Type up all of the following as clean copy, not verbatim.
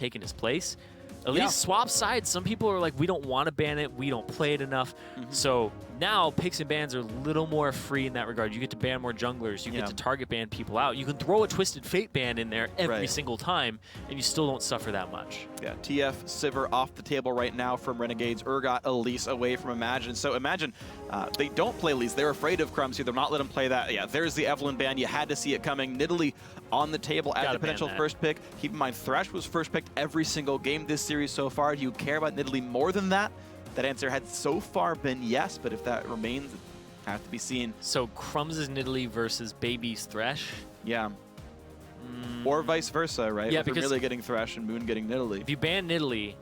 taken his place. At least swap sides. Some people are like, we don't want to ban it. We don't play it enough. So now picks and bans are a little more free in that regard. You get to ban more junglers. You get to target ban people out. You can throw a Twisted Fate ban in there every single time, and you still don't suffer that much. Yeah, TF, Sivir off the table right now from Renegades. Urgot, Elise away from Imagine. So Imagine, they don't play Elise. They're afraid of Crumbs here. They're not letting him play that. Yeah, there's the Evelyn ban. You had to see it coming. Nidalee on the table as the potential first pick. Keep in mind, Thresh was first picked every single game this series so far. Do you care about Nidalee more than that? That answer had so far been yes, but if that remains, it has to be seen. So Crumbs' Nidalee versus Baby's Thresh? Yeah. Or vice versa, right? Yeah, because we're really getting Thresh and Moon getting Nidalee. If you ban Nidalee,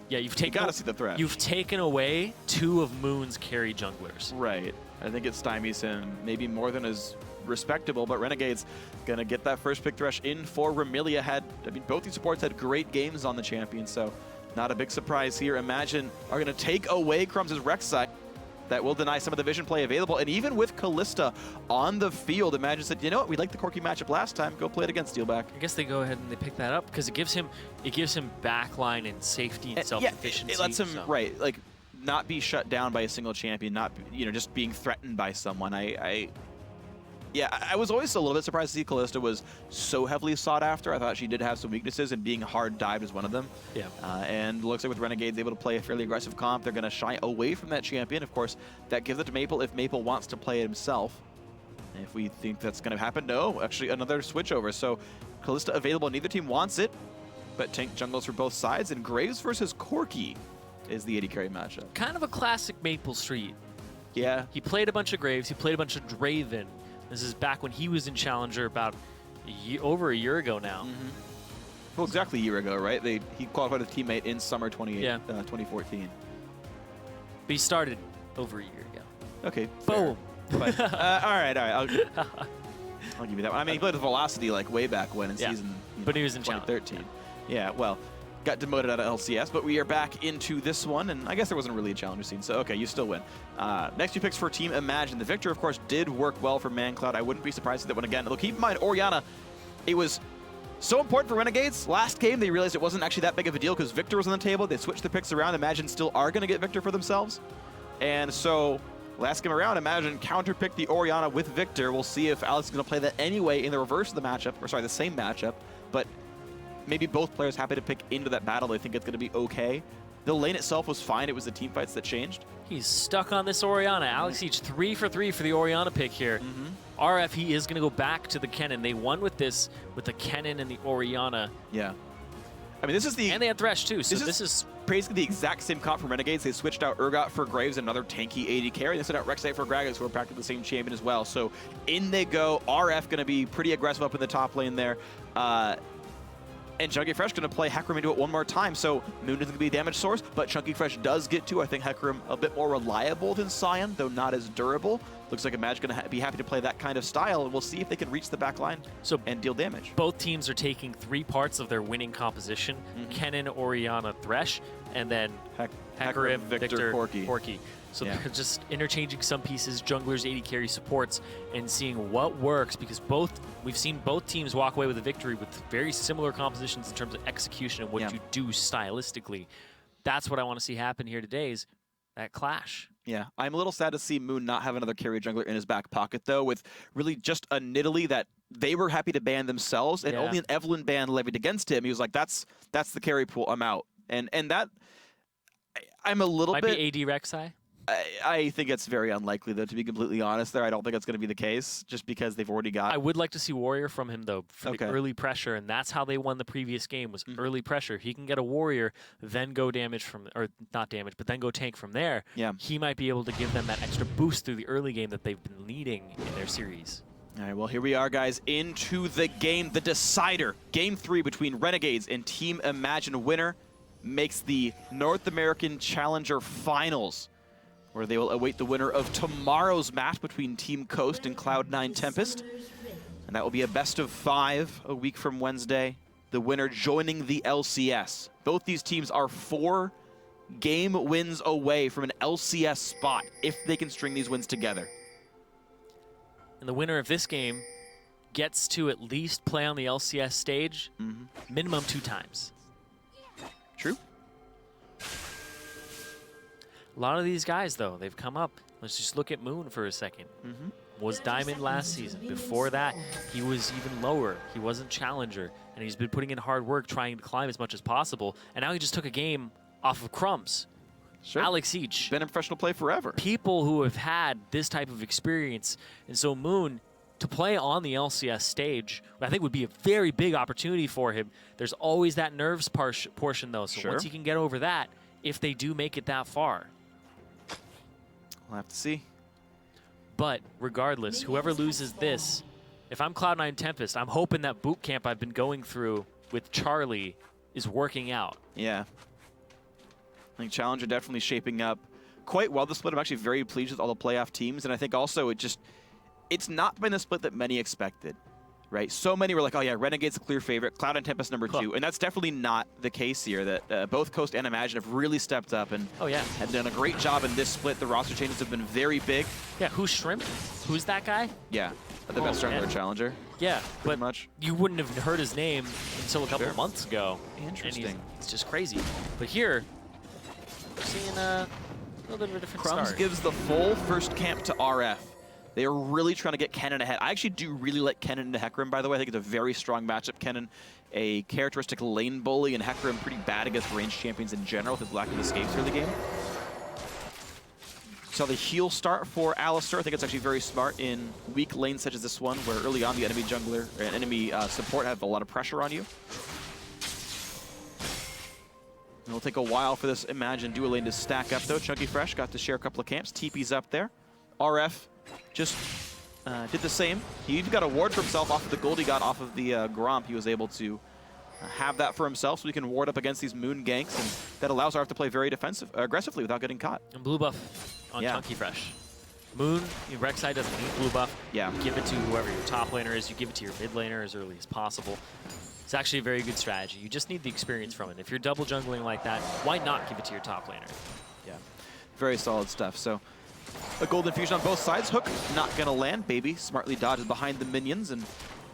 yeah, you've taken. You gotta see the Thresh. You've taken away 2 of Moon's carry junglers. Right. I think it stymies him maybe more than is respectable, but Renegades gonna get that first pick Thresh in for Remilia. I mean, both these supports had great games on the champion, so not a big surprise here. Imagine are gonna take away Crumbs' Rek'Sai. That will deny some of the vision play available. And even with Kalista on the field, Imagine said, you know what, we liked the Corki matchup last time. Go play it against Steelback. I guess they go ahead and they pick that up because it gives him backline and safety and self-efficiency. It lets him, like, not be shut down by a single champion, not, just being threatened by someone. I was always a little bit surprised to see Kalista was so heavily sought after. I thought she did have some weaknesses, and being hard dived is one of them. Yeah. And looks like with Renegades able to play a fairly aggressive comp, they're going to shy away from that champion. Of course, that gives it to Maple if Maple wants to play it himself. And if we think that's going to happen, no, actually another switch over. So Kalista available, neither team wants it, but tank jungles for both sides, and Graves versus Corki is the AD carry matchup. Kind of a classic Maple Street. Yeah. He played a bunch of Graves, he played a bunch of Draven. This is back when he was in Challenger about over a year ago now. Well, exactly a year ago, right? He qualified as a teammate in summer 2014. But he started over a year ago. Okay. Boom. But, all right. I'll give you that one. I mean, he played with Velocity like way back when in season but he was in 2013. Yeah, well, got demoted out of LCS, but we are back into this one, and I guess there wasn't really a challenger scene, so okay, you still win. Next 2 picks for Team Imagine. The Victor, of course, did work well for ManCloud. I wouldn't be surprised if that one again. Though keep in mind, Orianna, it was so important for Renegades. Last game, they realized it wasn't actually that big of a deal because Victor was on the table. They switched the picks around. Imagine still are going to get Victor for themselves. And so last game around, Imagine counterpicked the Orianna with Victor. We'll see if Alex is going to play that anyway in the reverse of the matchup, or sorry, the same matchup, but maybe both players happy to pick into that battle. They think it's going to be okay. The lane itself was fine. It was the team fights that changed. He's stuck on this Orianna. Alex each 3 for 3 for the Orianna pick here. RF, he is going to go back to the Kennen. They won with this, with the Kennen and the Orianna. Yeah. I mean, this is the... And they had Thresh, too, so this is basically the exact same comp for Renegades. They switched out Urgot for Graves, another tanky AD carry. They switched out Rek'Sai for Gragas, who are practically the same champion as well. So in they go. RF going to be pretty aggressive up in the top lane there. And Chunky Fresh going to play Hecarim into it one more time, so Moon isn't going to be a damage source, but Chunky Fresh does get to. I think Hecarim a bit more reliable than Sion, though not as durable. Looks like Imagine going to be happy to play that kind of style, and we'll see if they can reach the back line and deal damage. Both teams are taking 3 parts of their winning composition, Kennen, Orianna, Thresh, and then Hecarim, Victor, Corki. So they're just interchanging some pieces, junglers, AD carry, supports, and seeing what works, because we've seen both teams walk away with a victory with very similar compositions in terms of execution and what you do stylistically. That's what I want to see happen here today, is that clash. Yeah, I'm a little sad to see Moon not have another carry jungler in his back pocket, though, with really just a Nidalee that they were happy to ban themselves, and only an Evelyn ban levied against him. He was like, that's the carry pool, I'm out. And that, I'm a little bit... Might be AD Rek'Sai? I think it's very unlikely, though, to be completely honest there. I don't think it's going to be the case, just because they've already got... I would like to see Warrior from him, though, for the early pressure, and that's how they won the previous game, was early pressure. He can get a Warrior, then go damage from... Or not damage, but then go tank from there. Yeah. He might be able to give them that extra boost through the early game that they've been leading in their series. All right, well, here we are, guys, into the game, the decider. Game 3 between Renegades and Team Imagine. Winner makes the North American Challenger Finals, where they will await the winner of tomorrow's match between Team Coast and Cloud9 Tempest. And that will be a best of 5 a week from Wednesday. The winner joining the LCS. Both these teams are 4 game wins away from an LCS spot if they can string these wins together. And the winner of this game gets to at least play on the LCS stage minimum 2 times. A lot of these guys, though, they've come up. Let's just look at Moon for a second. Was Diamond last season. Before that, he was even lower. He wasn't Challenger, and he's been putting in hard work trying to climb as much as possible. And now he just took a game off of Crumbs. Sure. Alex Each. Been in professional play forever. People who have had this type of experience. And so Moon, to play on the LCS stage, I think would be a very big opportunity for him. There's always that nerves portion, though. So once he can get over that, if they do make it that far. We'll have to see. But regardless, whoever loses this, if I'm Cloud9 Tempest, I'm hoping that boot camp I've been going through with Charlie is working out. Yeah. I think Challenger definitely shaping up quite well this split. I'm actually very pleased with all the playoff teams, and I think also it's not been the split that many expected, right? So many were like, oh yeah, Renegade's a clear favorite, Cloud and Tempest number 2, and that's definitely not the case here. That both Coast and Imagine have really stepped up and have done a great job in this split. The roster changes have been very big. Yeah, who's Shrimp? Who's that guy? Yeah, the best jungler Challenger. Yeah, pretty much. You wouldn't have heard his name until a couple months ago. Interesting. It's just crazy. But here, we're seeing a little bit of a different Crumbs start. gives the full first camp to RF. They are really trying to get Kennen ahead. I actually do really like Kennen into Hecarim, by the way. I think it's a very strong matchup. Kennen, a characteristic lane bully, and Hecarim pretty bad against ranged champions in general with his lack of escapes early game. So the heal start for Alistar. I think it's actually very smart in weak lanes such as this one, where early on the enemy jungler and enemy support have a lot of pressure on you. It'll take a while for this Imagine duo lane to stack up, though. Chunky Fresh got to share a couple of camps. TP's up there. RF just did the same. He even got a ward for himself off of the gold he got off of the Gromp. He was able to have that for himself so he can ward up against these Moon ganks, and that allows RF to play very aggressively without getting caught. And blue buff on Chunky Fresh. Moon, Rek'Sai doesn't need blue buff. Yeah. You give it to whoever your top laner is. You give it to your mid laner as early as possible. It's actually a very good strategy. You just need the experience from it. If you're double jungling like that, why not give it to your top laner? Yeah, very solid stuff. So a golden fusion on both sides. Hook not gonna land. Baby smartly dodges behind the minions, and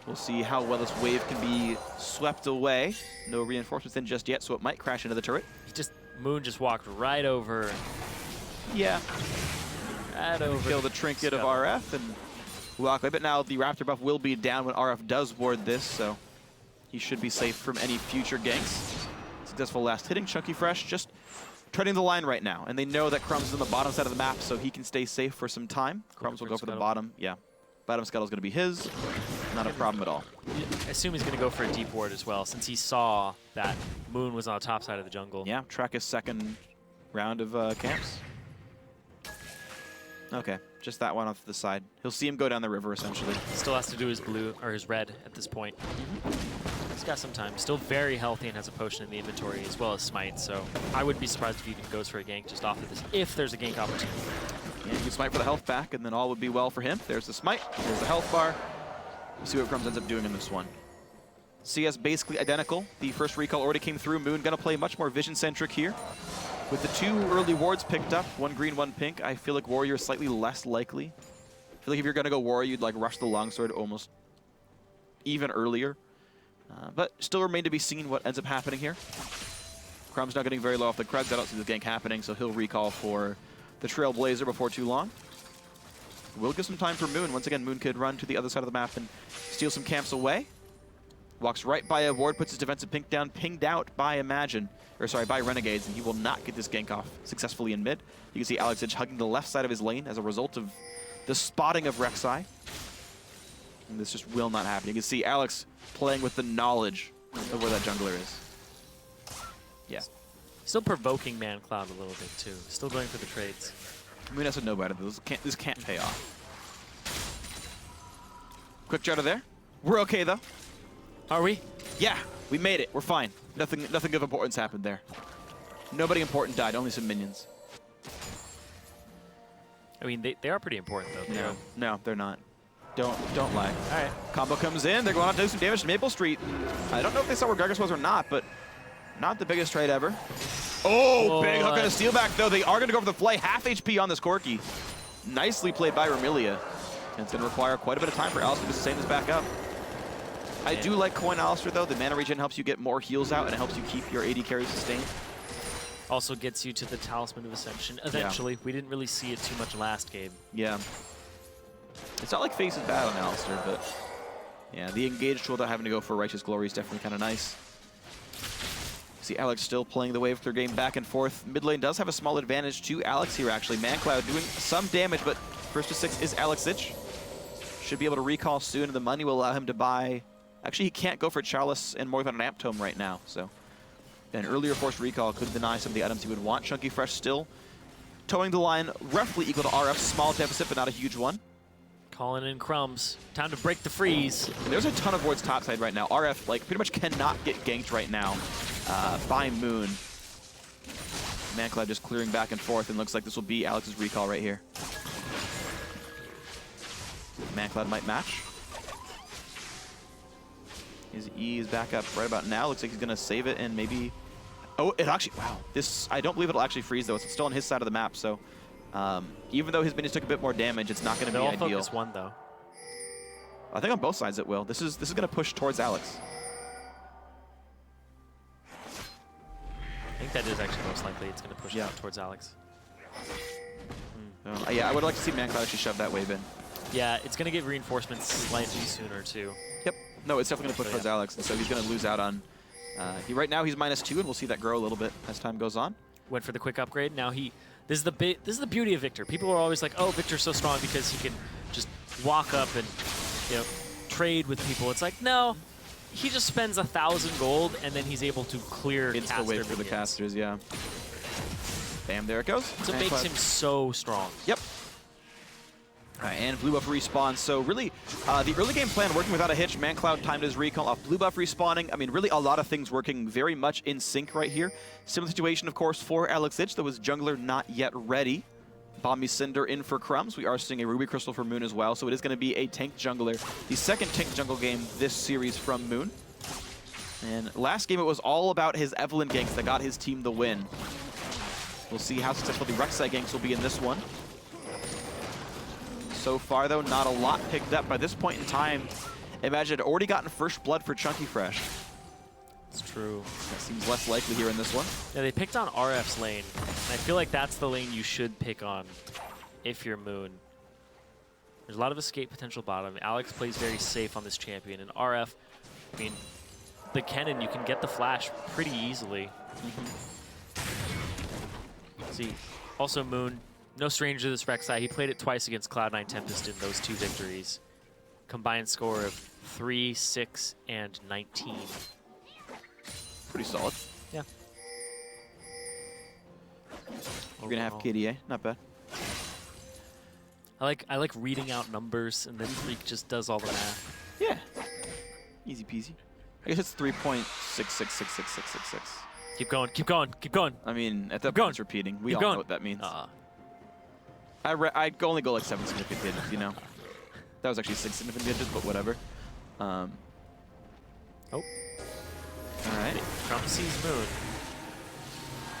we'll see how well this wave can be swept away. No reinforcements in just yet, so it might crash into the turret. Moon just walked right over. Yeah. Right over. Kill the trinket of RF and walk away. But now the Raptor buff will be down when RF does ward this, so he should be safe from any future ganks. Successful last hitting. Chunky Fresh just treading the line right now, and they know that Crumbs is on the bottom side of the map, so he can stay safe for some time. Crumbs will go for the bottom. Yeah, bottom scuttle's going to be his. Not a problem at all. I assume he's going to go for a deep ward as well, since he saw that Moon was on the top side of the jungle. Yeah, track his second round of camps. Okay, just that one off to the side. He'll see him go down the river, essentially. Still has to do his blue, or his red at this point. He's got some time. Still very healthy and has a potion in the inventory, as well as smite, so I wouldn't be surprised if he even goes for a gank just off of this, if there's a gank opportunity. Yeah, you can smite for the health back, and then all would be well for him. There's the smite, there's the health bar. We'll see what Crumbs ends up doing in this one. CS basically identical. The first recall already came through. Moon gonna play much more vision-centric here. With the 2 early wards picked up, 1 green, 1 pink, I feel like Warrior is slightly less likely. I feel like if you're gonna go Warrior, you'd like rush the longsword almost even earlier. But still remain to be seen what ends up happening here. Crumb's not getting very low off the Krugs. I don't see the gank happening, so he'll recall for the Trailblazer before too long. We'll give some time for Moon. Once again, Moon could run to the other side of the map and steal some camps away. Walks right by a ward, puts his defensive pink down, pinged out by Imagine, or sorry, by Renegades, and he will not get this gank off successfully in mid. You can see Alex Edge hugging the left side of his lane as a result of the spotting of Rek'Sai. And this just will not happen. You can see Alex playing with the knowledge of where that jungler is. Yeah. Still provoking ManCloud a little bit, too. Still going for the trades. Moon has to know better. This can't pay off. Quick jar to there. We're okay, though. Are we? Yeah, we made it. We're fine. Nothing of importance happened there. Nobody important died, only some minions. I mean, they are pretty important, though. No, they're not. Don't lie. All right. Combo comes in. They're going out to do some damage to Maple Street. I don't know if they saw where Gargus was or not, but not the biggest trade ever. Oh, big hook and a steal back, though. They are going to go for the flay. Half HP on this Corki. Nicely played by Remilia. And it's going to require quite a bit of time for Alistar to sustain this back up. I do like Coin Alistar, though. The mana regen helps you get more heals out, and it helps you keep your AD carry sustained. Also gets you to the Talisman of Ascension eventually. Yeah. We didn't really see it too much last game. Yeah. It's not like Face is bad on Alistair, but yeah, the engage tool without having to go for Righteous Glory is definitely kind of nice. See Alex still playing the wave through game back and forth. Mid lane does have a small advantage to Alex here, actually. ManCloud doing some damage, but first to 6 is Alexich. Should be able to recall soon, and the money will allow him to buy... Actually, he can't go for Chalice and more than an Amp Tome right now, so... An earlier forced recall could deny some of the items he would want. Chunky Fresh still towing the line roughly equal to RF. Small deficit, but not a huge one. Calling in crumbs. Time to break the freeze. There's a ton of wards topside right now. RF, like, pretty much cannot get ganked right now by Moon. ManCloud just clearing back and forth, and looks like this will be Alex's recall right here. ManCloud might match. His E is back up right about now. Looks like he's going to save it and maybe... Oh, it actually... Wow. This... I don't believe it'll actually freeze, though. It's still on his side of the map, so... even though his minions took a bit more damage, it's not going to be ideal. They'll focus one, though. I think on both sides it will. This is going to push towards Alex. I think that is actually most likely. It's going to push out towards Alex. Yeah, I would like to see ManCloud actually shove that wave in. Yeah, it's going to get reinforcements slightly sooner, too. Yep. No, it's definitely going to push towards Alex, and so he's going to lose out on... right now he's -2, and we'll see that grow a little bit as time goes on. Went for the quick upgrade. Now he... This is the beauty of Victor. People are always like, oh, Victor's so strong because he can just walk up and, you know, trade with people. It's like, no, he just spends 1,000 gold, and then he's able to clear caster wait for the casters, yeah. Bam, there it goes. So it makes him so strong. Yep. All right, and blue buff respawn. So really, the early game plan working without a hitch. ManCloud timed his recall off blue buff respawning. I mean, really a lot of things working very much in sync right here. Similar situation, of course, for Alexich. That was jungler not yet ready. Bombi Cinder in for Crumbs. We are seeing a Ruby Crystal for Moon as well. So it is going to be a tank jungler. The second tank jungle game this series from Moon. And last game, it was all about his Evelynn ganks that got his team the win. We'll see how successful the Rek'Sai ganks will be in this one. So far, though, not a lot picked up. By this point in time, imagine it had already gotten first blood for Chunky Fresh. It's true. That seems less likely here in this one. Yeah, they picked on RF's lane. And I feel like that's the lane you should pick on if you're Moon. There's a lot of escape potential bottom. Alex plays very safe on this champion. And RF, I mean, the Kennen, you can get the flash pretty easily. See, also Moon. No stranger to this Rek'Sai. He played it twice against Cloud9 Tempest in those 2 victories. Combined score of 3, 6, and 19. Pretty solid. Yeah. You're going to have KDA. Not bad. I like reading out numbers, and then Phreak just does all the math. Yeah. Easy peasy. I guess it's 3.66666666. Keep going, keep going, keep going. I mean, at that point, it's repeating. We all know what that means. I'd only go like 7 significant digits, you know? That was actually 6 significant digits, but whatever. Oh. All right. Trump sees Moon.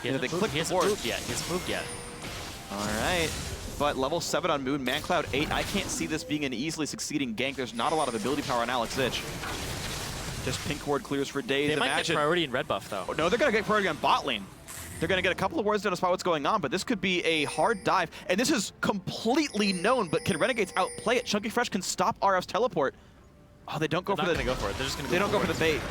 He hasn't moved yet. He hasn't moved yet. All right. But level 7 on Moon, ManCloud 8. I can't see this being an easily succeeding gank. There's not a lot of ability power on Alexich. Just pink ward clears for days. They might get priority in red buff, though. Oh, no, they're going to get priority on bot lane. They're going to get a couple of wards to spot what's going on, but this could be a hard dive. And this is completely known, but can Renegades outplay it? Chunky Fresh can stop RF's teleport. Oh, they don't go for the... They're not going to go for it. They're just going to They don't go for the bait.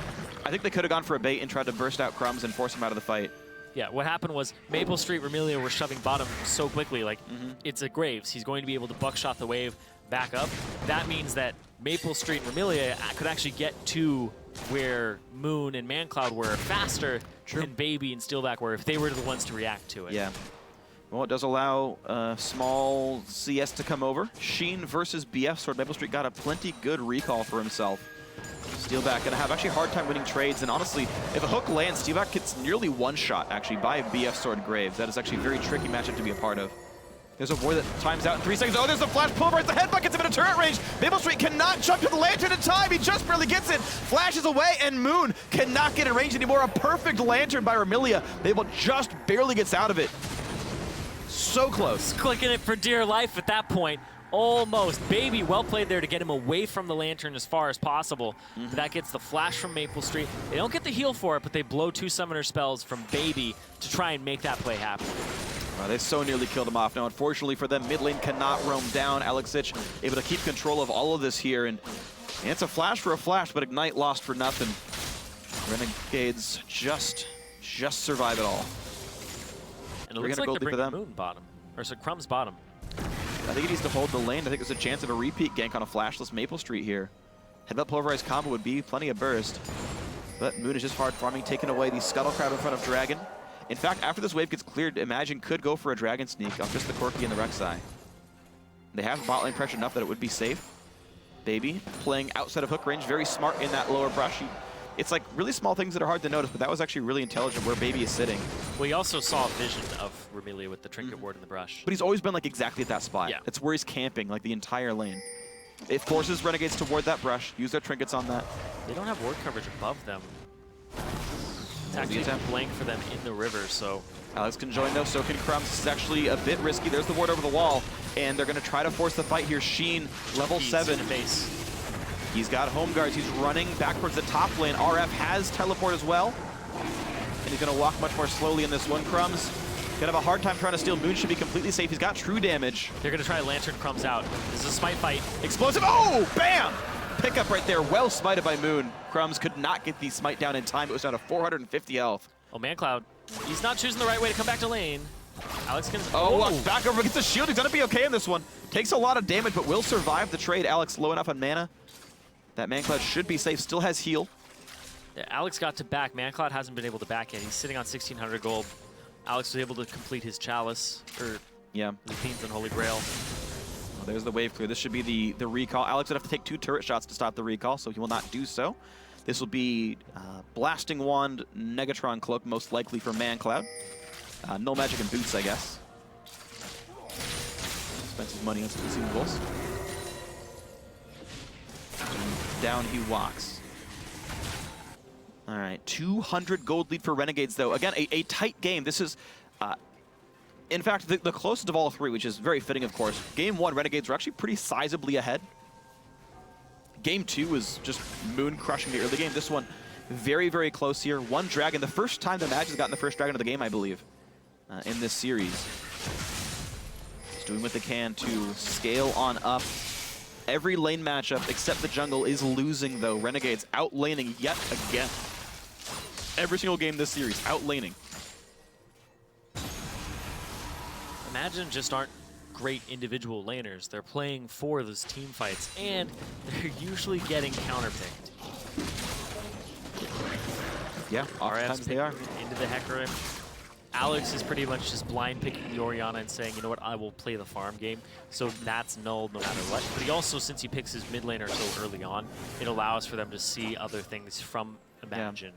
I think they could have gone for a bait and tried to burst out Crumbs and force him out of the fight. Yeah, what happened was Maple Street, Remelia were shoving bottom so quickly. Like, it's a Graves. He's going to be able to buckshot the wave back up. That means that Maple Street and Remelia could actually get to where Moon and ManCloud were faster than Baby and Steelback were if they were the ones to react to it. Yeah. Well, it does allow small CS to come over. Sheen versus BF Sword. Maple Street got a plenty good recall for himself. Steelback going to have actually a hard time winning trades, and honestly, if a hook lands, Steelback gets nearly one-shot, actually, by BF Sword Graves. That is actually a very tricky matchup to be a part of. There's a ward that times out in 3 seconds. Oh, there's a flash pulverize. The headbutt gets him in a turret range. Maple Street cannot jump to the lantern in time. He just barely gets it. Flashes away, and Moon cannot get in range anymore. A perfect lantern by Remelia. Maple just barely gets out of it. So close. He's clicking it for dear life at that point. Almost. Baby, well played there to get him away from the Lantern as far as possible. But that gets the flash from Maple Street. They don't get the heal for it, but they blow 2 summoner spells from Baby to try and make that play happen. They so nearly killed him off. Now, unfortunately for them, mid lane cannot roam down. LPL able to keep control of all of this here. And it's a flash for a flash, but Ignite lost for nothing. Renegades just survive it all. And it looks like they're bringing Moon bottom. Or so Crumb's bottom. I think he needs to hold the lane. I think there's a chance of a repeat gank on a flashless Maple Street here. Headbutt Pulverized combo would be plenty of burst. But Moon is just hard farming, taking away the Scuttle Crab in front of Dragon. In fact, after this wave gets cleared, Imagine could go for a Dragon Sneak off just the Corki and the Rek'Sai. They have bot lane pressure enough that it would be safe. Baby playing outside of hook range, very smart in that lower brush. It's like really small things that are hard to notice, but that was actually really intelligent where Baby is sitting. Well, he also saw a vision of Remilia with the Trinket Ward in the brush. But he's always been like exactly at that spot. Yeah. It's where he's camping, like the entire lane. It forces Renegades to ward that brush, use their trinkets on that. They don't have ward coverage above them. It's actually a blank for them in the river, so... Alex can join though, so can Crumbs. This is actually a bit risky. There's the ward over the wall, and they're going to try to force the fight here. Sheen, level 7. Base. He's got home guards. He's running back towards the top lane. RF has teleport as well, and he's going to walk much more slowly in this one. Crumbs gonna have a hard time trying to steal. Moon should be completely safe. He's got true damage. They're going to try Lantern Crumbs out. This is a smite fight. Explosive. Oh, bam! Pickup right there. Well smited by Moon. Crumbs could not get the smite down in time. It was down to 450 health. Oh, ManCloud. He's not choosing the right way to come back to lane. Alex can... Oh, back over against the shield. He's going to be okay in this one. Takes a lot of damage, but will survive the trade. Alex low enough on mana. That ManCloud should be safe. Still has heal. Yeah, Alex got to back. ManCloud hasn't been able to back yet. He's sitting on 1,600 gold. Alex was able to complete his Chalice, or the Fiends and Holy Grail. Well, there's the wave clear. This should be the recall. Alex would have to take 2 turret shots to stop the recall, so he will not do so. This will be Blasting Wand, Negatron Cloak, most likely for ManCloud. No magic and boots, I guess. Spent his money on some consumables. Down he walks. All right, 200 gold lead for Renegades, though. Again, a tight game. This is, in fact, the closest of all 3, which is very fitting, of course. Game 1, Renegades were actually pretty sizably ahead. Game 2 was just Moon crushing the early game. This one, very, very close here. 1 dragon. The first time the Magic has gotten the first dragon of the game, I believe, in this series. Just doing what they can to scale on up. Every lane matchup except the jungle is losing, though. Renegades out-laning yet again. Every single game this series, out-laning. Imagine just aren't great individual laners. They're playing for those team fights, and they're usually getting counterpicked. Yeah, oftentimes they are. Into the Hecarim. Alex is pretty much just blind picking the Orianna and saying, you know what, I will play the farm game. So that's null no matter what. But he also, since he picks his mid laner so early on, it allows for them to see other things from Imagine.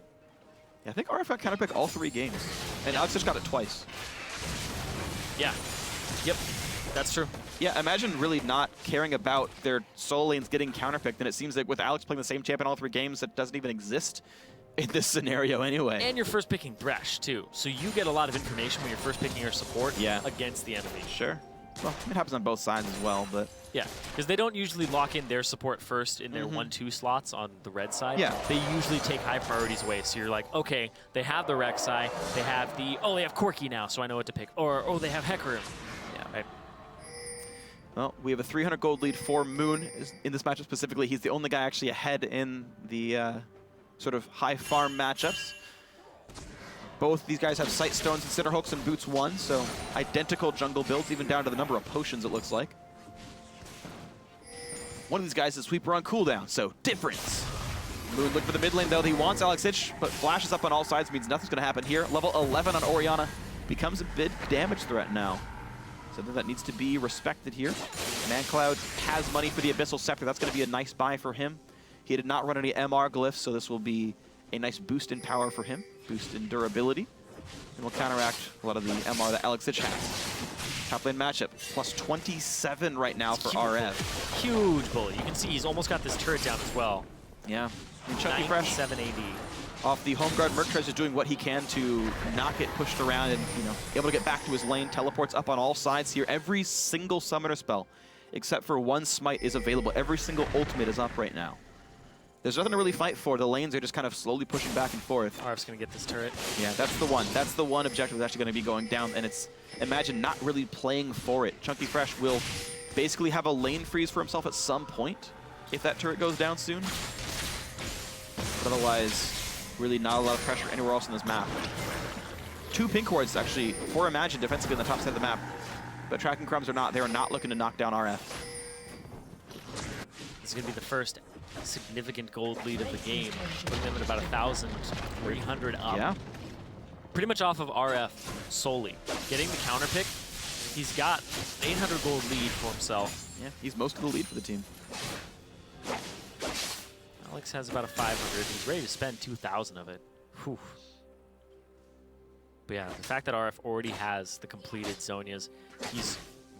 Yeah, I think RF got counterpick all 3 games. And Alex just got it twice. Yeah. Yep. That's true. Yeah, Imagine really not caring about their solo lanes getting counterpicked. And it seems like with Alex playing the same champion all 3 games, that doesn't even exist in this scenario anyway. And you're first picking Thresh, too. So you get a lot of information when you're first picking your support against the enemy. Sure. Well, it happens on both sides as well, but... Yeah, because they don't usually lock in their support first in their 1-2 slots on the red side. Yeah. They usually take high priorities away. So you're like, okay, they have the Rek'Sai, they have the... Oh, they have Corki now, so I know what to pick. Or, oh, they have Hecarim. Yeah, right. Well, we have a 300 gold lead for Moon in this matchup specifically. He's the only guy actually ahead in the... sort of high farm matchups. Both these guys have Sight Stones and Center Hooks and Boots 1, so identical jungle builds, even down to the number of potions it looks like. One of these guys is Sweeper on cooldown, so difference. Moon look for the mid lane though. He wants Alex Hitch, but flashes up on all sides means nothing's going to happen here. Level 11 on Orianna becomes a big damage threat now. Something that needs to be respected here. ManCloud has money for the Abyssal Scepter. That's going to be a nice buy for him. He did not run any MR glyphs, so this will be a nice boost in power for him, boost in durability, and will counteract a lot of the MR that Alex Hitch has. Top lane matchup, plus 27 right now for RF. Huge bully. You can see he's almost got this turret down as well. Yeah. And Chunky Fresh 7 AD. Off the home guard, Merc tries is doing what he can to not get pushed around and, able to get back to his lane. Teleports up on all sides here. Every single summoner spell except for one smite is available. Every single ultimate is up right now. There's nothing to really fight for. The lanes are just kind of slowly pushing back and forth. RF's going to get this turret. Yeah, that's the one. That's the one objective that's actually going to be going down, and it's, imagine not really playing for it. Chunky Fresh will basically have a lane freeze for himself at some point if that turret goes down soon. But otherwise, really not a lot of pressure anywhere else on this map. 2 pink wards actually for Imagine defensively on the top side of the map. But Tracking Crumbs are not, they are not looking to knock down RF. This is going to be the first significant gold lead of the game, putting them at about 1,300 up. Yeah. Pretty much off of RF solely. Getting the counter pick, he's got 800 gold lead for himself. Yeah, he's most of the lead for the team. Alex has about a 500. He's ready to spend 2,000 of it. Whew. But yeah, the fact that RF already has the completed Zhonya's, he's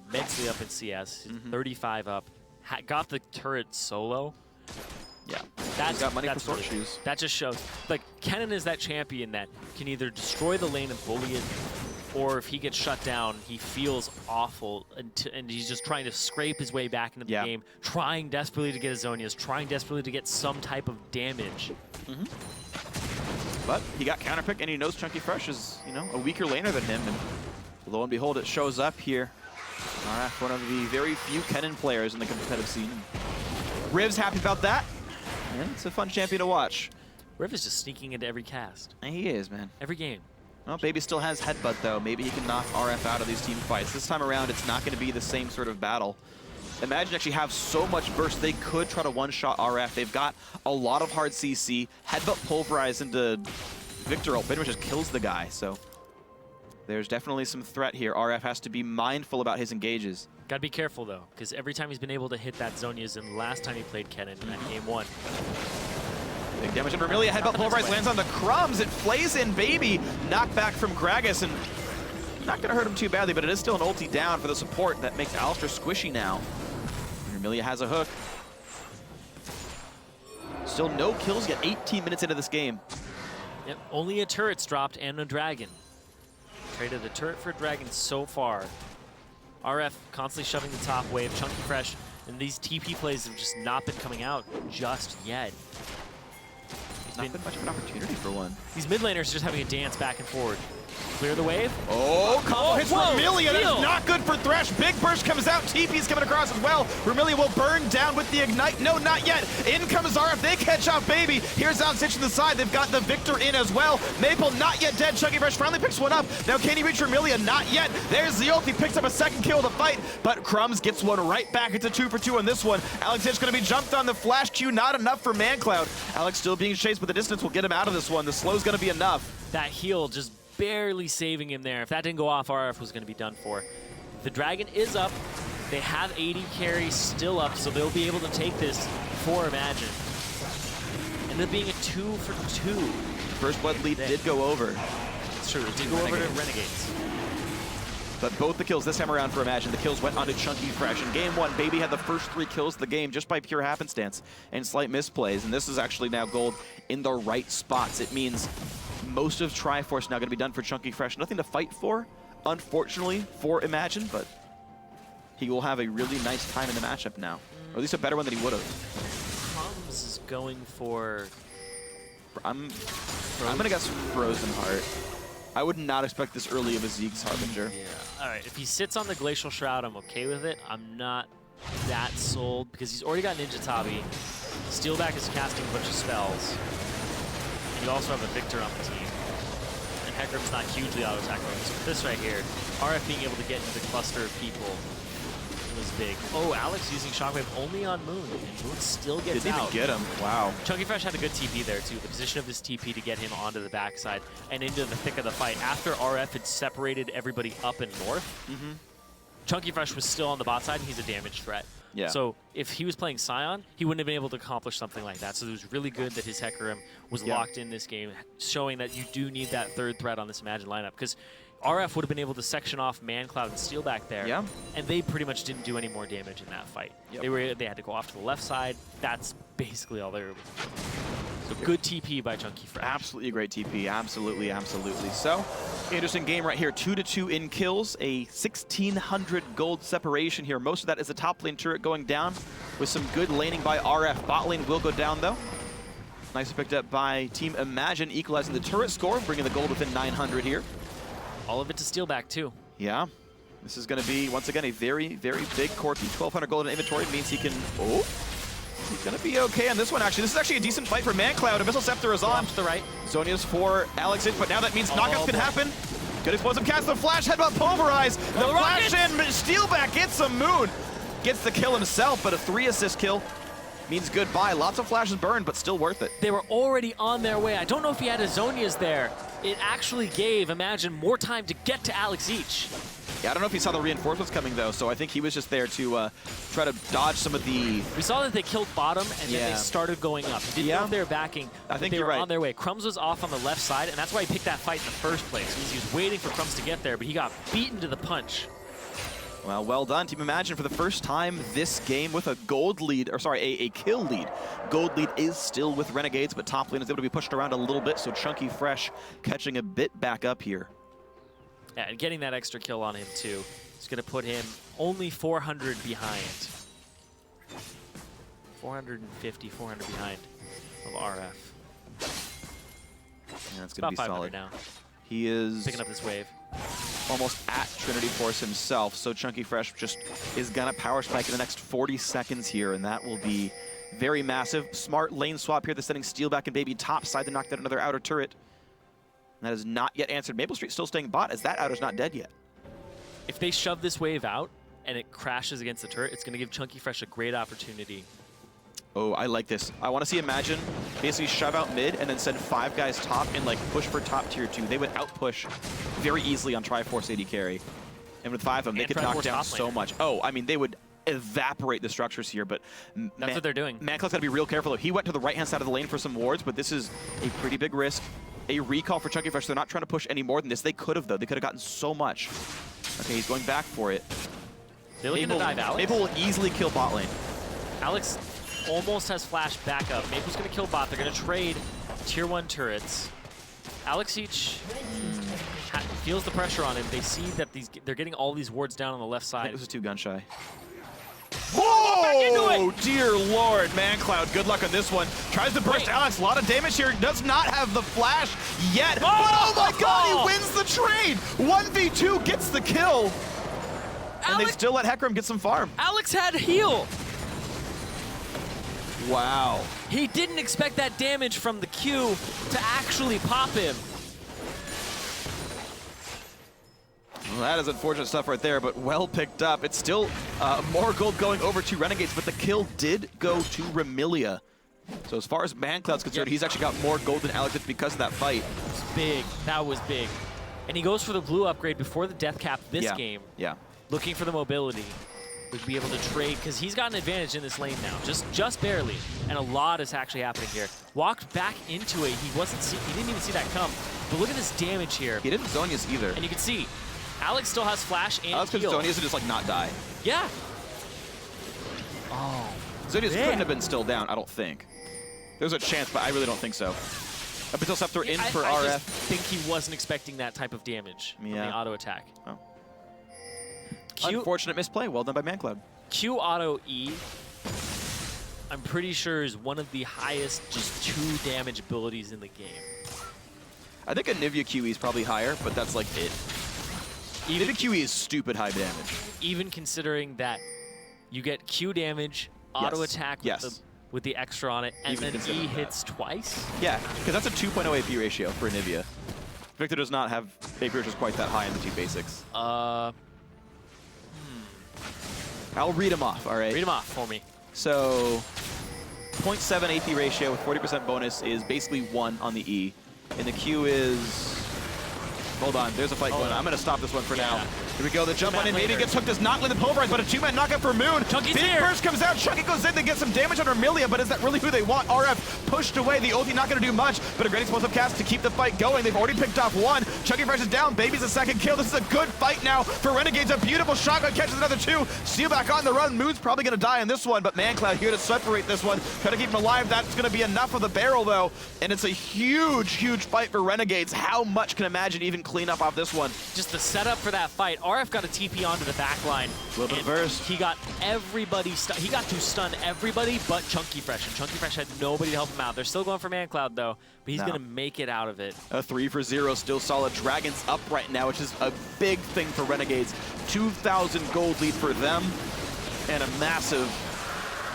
immensely up in CS, he's 35 up, got the turret solo. Yeah, that's got money for sword really shoes. That just shows, like, Kennen is that champion that can either destroy the lane and bully it, or if he gets shut down, he feels awful, and he's just trying to scrape his way back into the game, trying desperately to get his Zhonya's, trying desperately to get some type of damage. But he got counterpick, and he knows Chunky Fresh is, you know, a weaker laner than him, and lo and behold, it shows up here. RF, one of the very few Kennen players in the competitive scene. Riv's happy about that, and it's a fun champion to watch. Riv is just sneaking into every cast. And he is, man. Every game. Well, Baby still has Headbutt, though. Maybe he can knock RF out of these team fights. This time around, it's not going to be the same sort of battle. Imagine actually have so much burst, they could try to one-shot RF. They've got a lot of hard CC. Headbutt pulverized into Victor ult, pretty much just kills the guy, so there's definitely some threat here. RF has to be mindful about his engages. Gotta be careful, though, because every time he's been able to hit that Zhonya's, and last time he played Kennen in that game 1. Big damage on Vermillion. Headbutt pulverized lands on the Crumbs. It flays in Baby. Knockback from Gragas, and not going to hurt him too badly, but it is still an ulti down for the support that makes Alistar squishy now. Vermillion has a hook. Still no kills yet, 18 minutes into this game. Yep, only a turret's dropped and a dragon. Traded a turret for a dragon so far. RF constantly shoving the top wave, Chunky Fresh, and these TP plays have just not been coming out just yet. Not been much of an opportunity for one. These mid laners just having a dance back and forward. Clear the wave. Oh, combo hits Vermillion. That's not good for Thresh. Big burst comes out. TP's coming across as well. Vermillion will burn down with the ignite. No, not yet. In comes RF. They catch out Baby. Here's Alex to the side. They've got the Victor in as well. Maple not yet dead. Chunky Fresh finally picks one up. Now can he reach Vermillion? Not yet. There's the ult. He picks up a second kill of the fight, but Crumbs gets one right back. It's a 2 for 2 on this one. Alex Hitch going to be jumped on the flash Q. Not enough for ManCloud. Alex still being chased, but the distance will get him out of this one. The slow's going to be enough. That heal just barely saving him there. If that didn't go off, RF was going to be done for. The Dragon is up. They have 80 carries still up, so they'll be able to take this for Imagine. Ended up being a 2 for 2. First blood lead did go over. It's true, it did go over to Renegades. But both the kills this time around for Imagine, the kills went onto Chunky Fresh. In game 1, Baby had the first 3 kills of the game just by pure happenstance and slight misplays. And this is actually now gold in the right spots. It means most of Triforce now going to be done for Chunky Fresh. Nothing to fight for, unfortunately, for Imagine, but he will have a really nice time in the matchup now. Or at least a better one than he would have. Crumbs is going for... I'm going to guess Frozen Heart. I would not expect this early of a Zeke's Harbinger. Yeah. All right, if he sits on the Glacial Shroud, I'm okay with it. I'm not that sold because he's already got Ninja Tabi. Steelback is casting a bunch of spells. And you also have a Victor on the team. And Hecarim's not hugely auto-attacking. So this right here, RF being able to get into the cluster of people was big. Oh, Alex using Shockwave only on Moon, and Moon still gets Didn't out. even get him. Wow. Chunky Fresh had a good TP there too. The position of this TP to get him onto the backside and into the thick of the fight. After RF had separated everybody up and north, Chunky Fresh was still on the bot side, and he's a damage threat. Yeah. So if he was playing Scion, he wouldn't have been able to accomplish something like that. So it was really good that his Hecarim was locked in this game, showing that you do need that third threat on this Imagine lineup. Because RF would have been able to section off ManCloud and Steelback there, and they pretty much didn't do any more damage in that fight. They had to go off to the left side. That's basically all they were able to do. So good TP by Chunky Fresh. Absolutely great TP. Absolutely, absolutely. So Interesting game right here. 2-2 in kills, a 1,600 gold separation here. Most of that is the top lane turret going down with some good laning by RF. Bot lane will go down though. Nicely picked up by Team Imagine, equalizing the turret score, bringing the gold within 900 here. All of it to steal back too. Yeah. This is going to be, once again, a very, very big Corki. 1,200 gold in inventory means he can... Oh! He's going to be okay on this one, actually. This is actually a decent fight for ManCloud. A Missile Scepter is on. To the right. Zonia's for Alex, but now that means knockouts can happen. Good explosive cast, the flash, headbutt, pulverize. The flash in, but Steelback gets some moon. Gets the kill himself, but a 3-assist kill means goodbye. Lots of flashes burned, but still worth it. They were already on their way. I don't know if he had a Zonia's there. It actually gave Imagine more time to get to Alex each. Yeah, I don't know if he saw the reinforcements coming, though, so I think he was just there to try to dodge some of the... We saw that they killed bottom, and then they started going up. He didn't know if they were backing. I think they you're were right. on their way. Crumbs was off on the left side, and that's why he picked that fight in the first place. He was waiting for Crumbs to get there, but he got beaten to the punch. Well, well done. Team Imagine for the first time this game with a gold lead, or sorry, a kill lead. Gold lead is still with Renegades, but top lane is able to be pushed around a little bit, so Chunky Fresh catching a bit back up here. Yeah, and getting that extra kill on him, too. It's going to put him only 400 behind. 450, 400 behind of RF. Yeah, that's going to be solid. Now. He is picking up this wave. Almost at Trinity Force himself, so Chunky Fresh just is going to power spike in the next 40 seconds here, and that will be very massive. Smart lane swap here. They're sending Steelback and Baby top side to knock down another outer turret. And that is not yet answered. Maple Street still staying bot, as that outer's not dead yet. If they shove this wave out and it crashes against the turret, it's going to give Chunky Fresh a great opportunity. Oh, I like this. I want to see Imagine basically shove out mid and then send 5 guys top and like push for top tier 2. They would outpush very easily on Triforce AD carry. And with 5 of them, they could knock down so much. Oh, I mean, they would evaporate the structures here, but that's what they're doing. ManCloud's got to be real careful though. He went to the right-hand side of the lane for some wards, but this is a pretty big risk. A recall for Chunky Fresh. They're not trying to push any more than this. They could have, though. They could have gotten so much. Okay, he's going back for it. They're looking to dive Alex. Maple will easily kill bot lane. Alex almost has flash back up. Maple's going to kill bot. They're going to trade tier 1 turrets. Alex each feels the pressure on him. They see that they're getting all these wards down on the left side. I think this is too gun shy. Oh, dear Lord, ManCloud, good luck on this one. Tries to burst Alex, a lot of damage here. Does not have the flash yet. But oh my God, he wins the trade. 1v2 gets the kill. And they still let Hecarim get some farm. Alex had heal. Wow. He didn't expect that damage from the Q to actually pop him. Well, that is unfortunate stuff right there, but well picked up. It's still more gold going over to Renegades, but the kill did go to Remilia. So as far as ManCloud's concerned, he's actually got more gold than Alex did because of that fight. It was big. That was big. And he goes for the blue upgrade before the death cap this game. Yeah. Looking for the mobility. Would be able to trade, because he's got an advantage in this lane now, just barely. And a lot is actually happening here. Walked back into it. He didn't even see that come. But look at this damage here. He didn't Zonia's either. And you can see, Alex still has flash and Alex could Zonia's and just like not die. Yeah. Oh. Zonia's couldn't have been still down, I don't think. There's a chance, but I really don't think so. Epicel Scepter in for RF. I just think he wasn't expecting that type of damage from the auto attack. Oh. Unfortunate misplay. Well done by ManCloud. Q auto E, I'm pretty sure is one of the highest just 2 damage abilities in the game. I think Anivia QE is probably higher, but that's like it. Anivia QE is stupid high damage. Even considering that you get Q damage, auto attack with the extra on it, and then E hits twice? Yeah, because that's a 2.0 AP ratio for Anivia. Victor does not have AP ratios quite that high in the 2 basics. I'll read them off, all right? Read them off for me. So, 0.7 AP ratio with 40% bonus is basically 1 on the E. And the Q is... Hold on, there's a fight going on. I'm going to stop this one for now. Here we go, the jump on in. Maybe gets hooked, does not land the pulverize, but a 2-man knockout for Moon. Chunky's Big here. burst comes out, Chunky goes in, they get some damage on Remilia, but is that really who they want? RF pushed away, the ulti not going to do much, but a great explosive cast to keep the fight going. They've already picked off 1. Chunky Fresh is down, Baby's a second kill. This is a good fight now for Renegades. A beautiful shotgun catches another 2. Steel back on the run. Moon's probably going to die in this one, but ManCloud here to separate this one. Try to keep him alive. That's going to be enough of the barrel, though, and it's a huge, huge fight for Renegades. How much can Imagine even cleanup off this one. Just the setup for that fight. RF got a TP onto the back line. A little bit of burst. He got everybody, he got to stun everybody but Chunky Fresh, and Chunky Fresh had nobody to help him out. They're still going for ManCloud though, but he's gonna make it out of it. A 3-for-0, still solid. Dragon's up right now, which is a big thing for Renegades. 2,000 gold lead for them, and a massive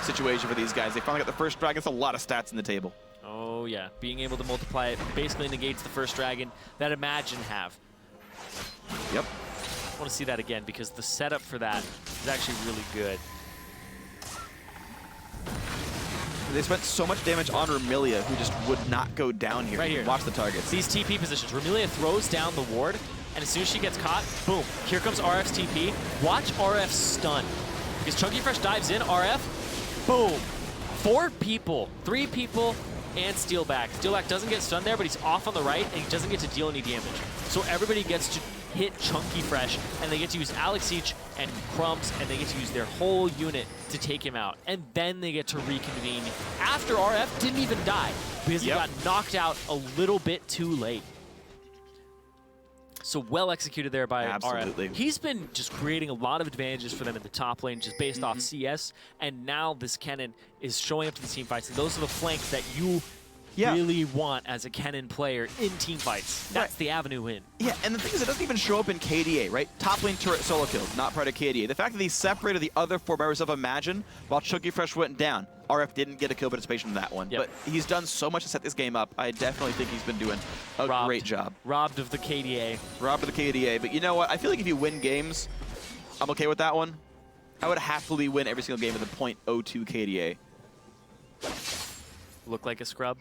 situation for these guys. They finally got the first dragon. It's a lot of stats in the table. Oh yeah, being able to multiply it basically negates the first dragon that Imagine have. Yep. I want to see that again because the setup for that is actually really good. They spent so much damage on Remilia, who just would not go down here. Right here. Watch the targets. These TP positions. Remilia throws down the ward, and as soon as she gets caught, boom. Here comes RF's TP. Watch RF stun. Because Chunky Fresh dives in, RF, boom. 4 people, 3 people, and Steelback. Steelback doesn't get stunned there, but he's off on the right, and he doesn't get to deal any damage. So everybody gets to hit Chunky Fresh, and they get to use Alexic and Crumbs, and they get to use their whole unit to take him out. And then they get to reconvene after RF didn't even die, because he got knocked out a little bit too late. So well executed there by RF. He's been just creating a lot of advantages for them in the top lane just based off CS, and now this Kennen is showing up to the team fights, and those are the flanks that you really want as a Kennen player in team fights. That's the avenue in. Yeah, and the thing is, it doesn't even show up in KDA, right? Top lane turret solo kills, not part of KDA. The fact that he separated the other 4 members of Imagine while Chunky Fresh went down, RF didn't get a kill participation in that one. But he's done so much to set this game up. I definitely think he's been doing a great job. Robbed of the KDA. Robbed of the KDA. But you know what? I feel like if you win games, I'm okay with that one. I would happily win every single game with a .02 KDA. Look like a scrub.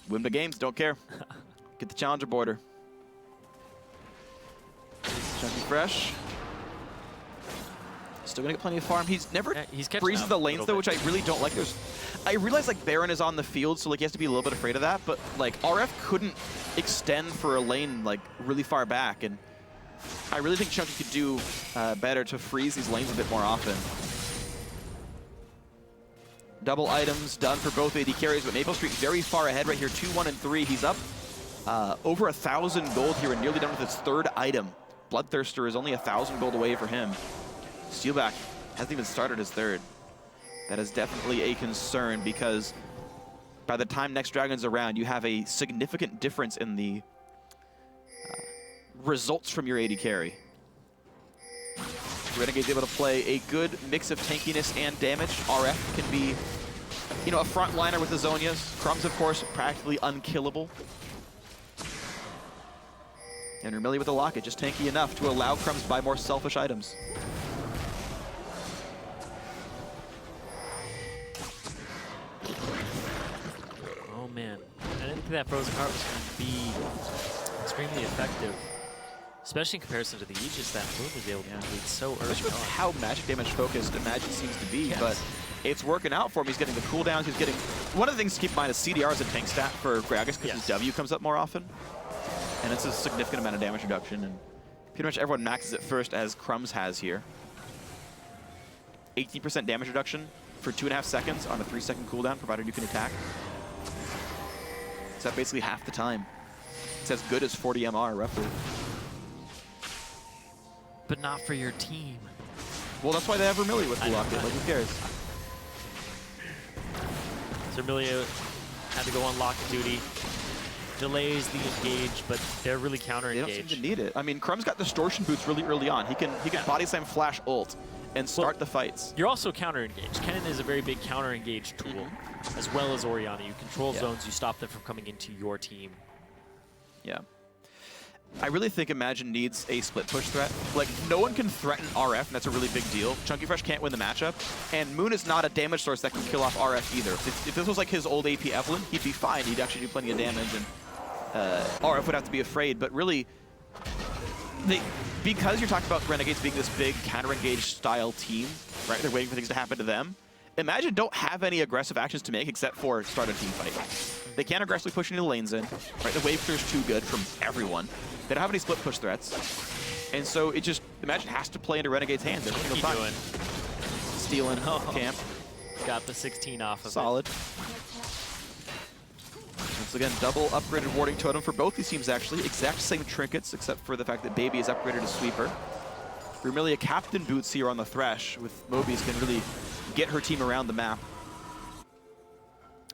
Win the games, don't care. Get the challenger border. Chunky Fresh. Still gonna get plenty of farm. He's never freezes the lanes though, which I really don't like. I realize like Baron is on the field, so like he has to be a little bit afraid of that. But like RF couldn't extend for a lane like really far back, and I really think Chunky could do better to freeze these lanes a bit more often. Double items done for both AD carries, but Maple Street very far ahead right here, 2-1 and 3. He's up over 1,000 gold here and nearly done with his 3rd item. Bloodthirster is only 1,000 gold away for him. Steelback hasn't even started his 3rd. That is definitely a concern because by the time next Dragon's around, you have a significant difference in the results from your AD carry. Renegade's able to play a good mix of tankiness and damage. RF can be, you know, a frontliner with the Zonias. Crumbs, of course, practically unkillable. And Remilia with the Locket, just tanky enough to allow Crumbs to buy more selfish items. Oh man, I didn't think that Frozen Heart was going to be extremely effective. Especially in comparison to the Aegis that Moon was able to complete so early on. How magic damage focused Imagine seems to be, but it's working out for him. He's getting the cooldowns. He's getting one of the things to keep in mind is CDR is a tank stat for Gragas because his W comes up more often, and it's a significant amount of damage reduction. And pretty much everyone maxes it first, as Crumbs has here. 18% damage reduction for 2.5 seconds on a 3-second cooldown, provided you can attack. So that basically half the time. It's as good as 40 MR roughly. But not for your team. Well, that's why they have Remilia with the Locket. Like, who cares? So Remilia had to go on Locket duty. Delays the engage, but they're really counter-engage. They don't seem to need it. I mean, Crumb's got Distortion Boots really early on. He can body slam flash ult and start the fights. You're also counter-engaged. Kennen is a very big counter-engage tool, as well as Orianna. You control zones, you stop them from coming into your team. Yeah. I really think Imagine needs a split push threat. Like, no one can threaten RF, and that's a really big deal. Chunky Fresh can't win the matchup, and Moon is not a damage source that can kill off RF either. If this was like his old AP Evelyn, he'd be fine. He'd actually do plenty of damage, and RF would have to be afraid. But really, because you're talking about Renegades being this big counter-engage style team, right? They're waiting for things to happen to them. Imagine don't have any aggressive actions to make except for start a team fight. They can't aggressively push any lanes in, right? The wave clear is too good from everyone. They don't have any split push threats. And so it just, Imagine has to play into Renegade's hands every single time. Stealing camp. Got the 16 off of Solid. Once again, double upgraded warding totem for both these teams, actually. Exact same trinkets, except for the fact that Baby is upgraded to Sweeper. Vermillia captain boots here on the Thresh, with Mobius can really get her team around the map.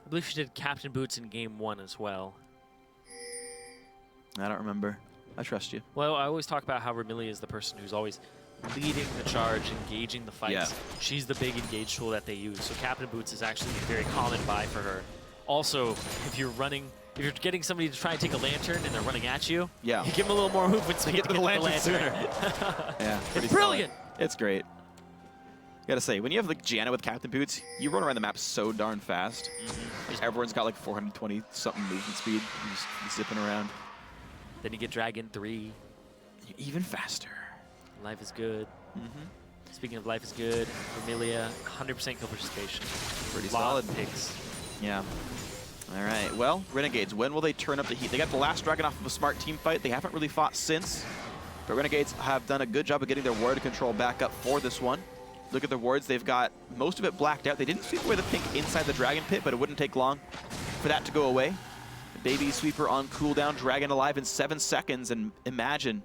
I believe she did captain boots in game 1 as well. I don't remember. I trust you. Well, I always talk about how Vermillia is the person who's always leading the charge, engaging the fights. Yeah. She's the big engage tool that they use. So captain boots is actually a very common buy for her. Also, if you're getting somebody to try and take a lantern and they're running at you, yeah, you give them a little more movement speed get to the lantern sooner. Yeah, it's brilliant. Solid. It's great. Gotta say, when you have like Janna with captain boots, you run around the map so darn fast. Everyone's got like 420 something movement speed, just zipping around. Then you get Dragon 3. You're even faster. Life is good. Speaking of life is good, Vermillia, 100% kill participation. Pretty solid picks. Yeah. All right, well, Renegades, when will they turn up the heat? They got the last Dragon off of a smart team fight. They haven't really fought since, but Renegades have done a good job of getting their ward control back up for this one. Look at their wards. They've got most of it blacked out. They didn't sweep away the pink inside the Dragon Pit, but it wouldn't take long for that to go away. Baby Sweeper on cooldown, Dragon alive in 7 seconds, and imagine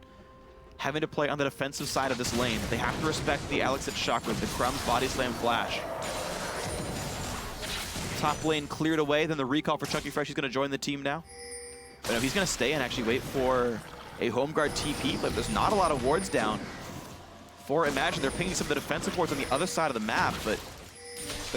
having to play on the defensive side of this lane. They have to respect the Alex at Shockwave, the Crumbs Body Slam Flash. Top lane cleared away, then the recall for Chunky Fresh. He's going to join the team now. But no, he's going to stay and actually wait for a home guard TP, but there's not a lot of wards down. For Imagine, they're pinging some of the defensive wards on the other side of the map, but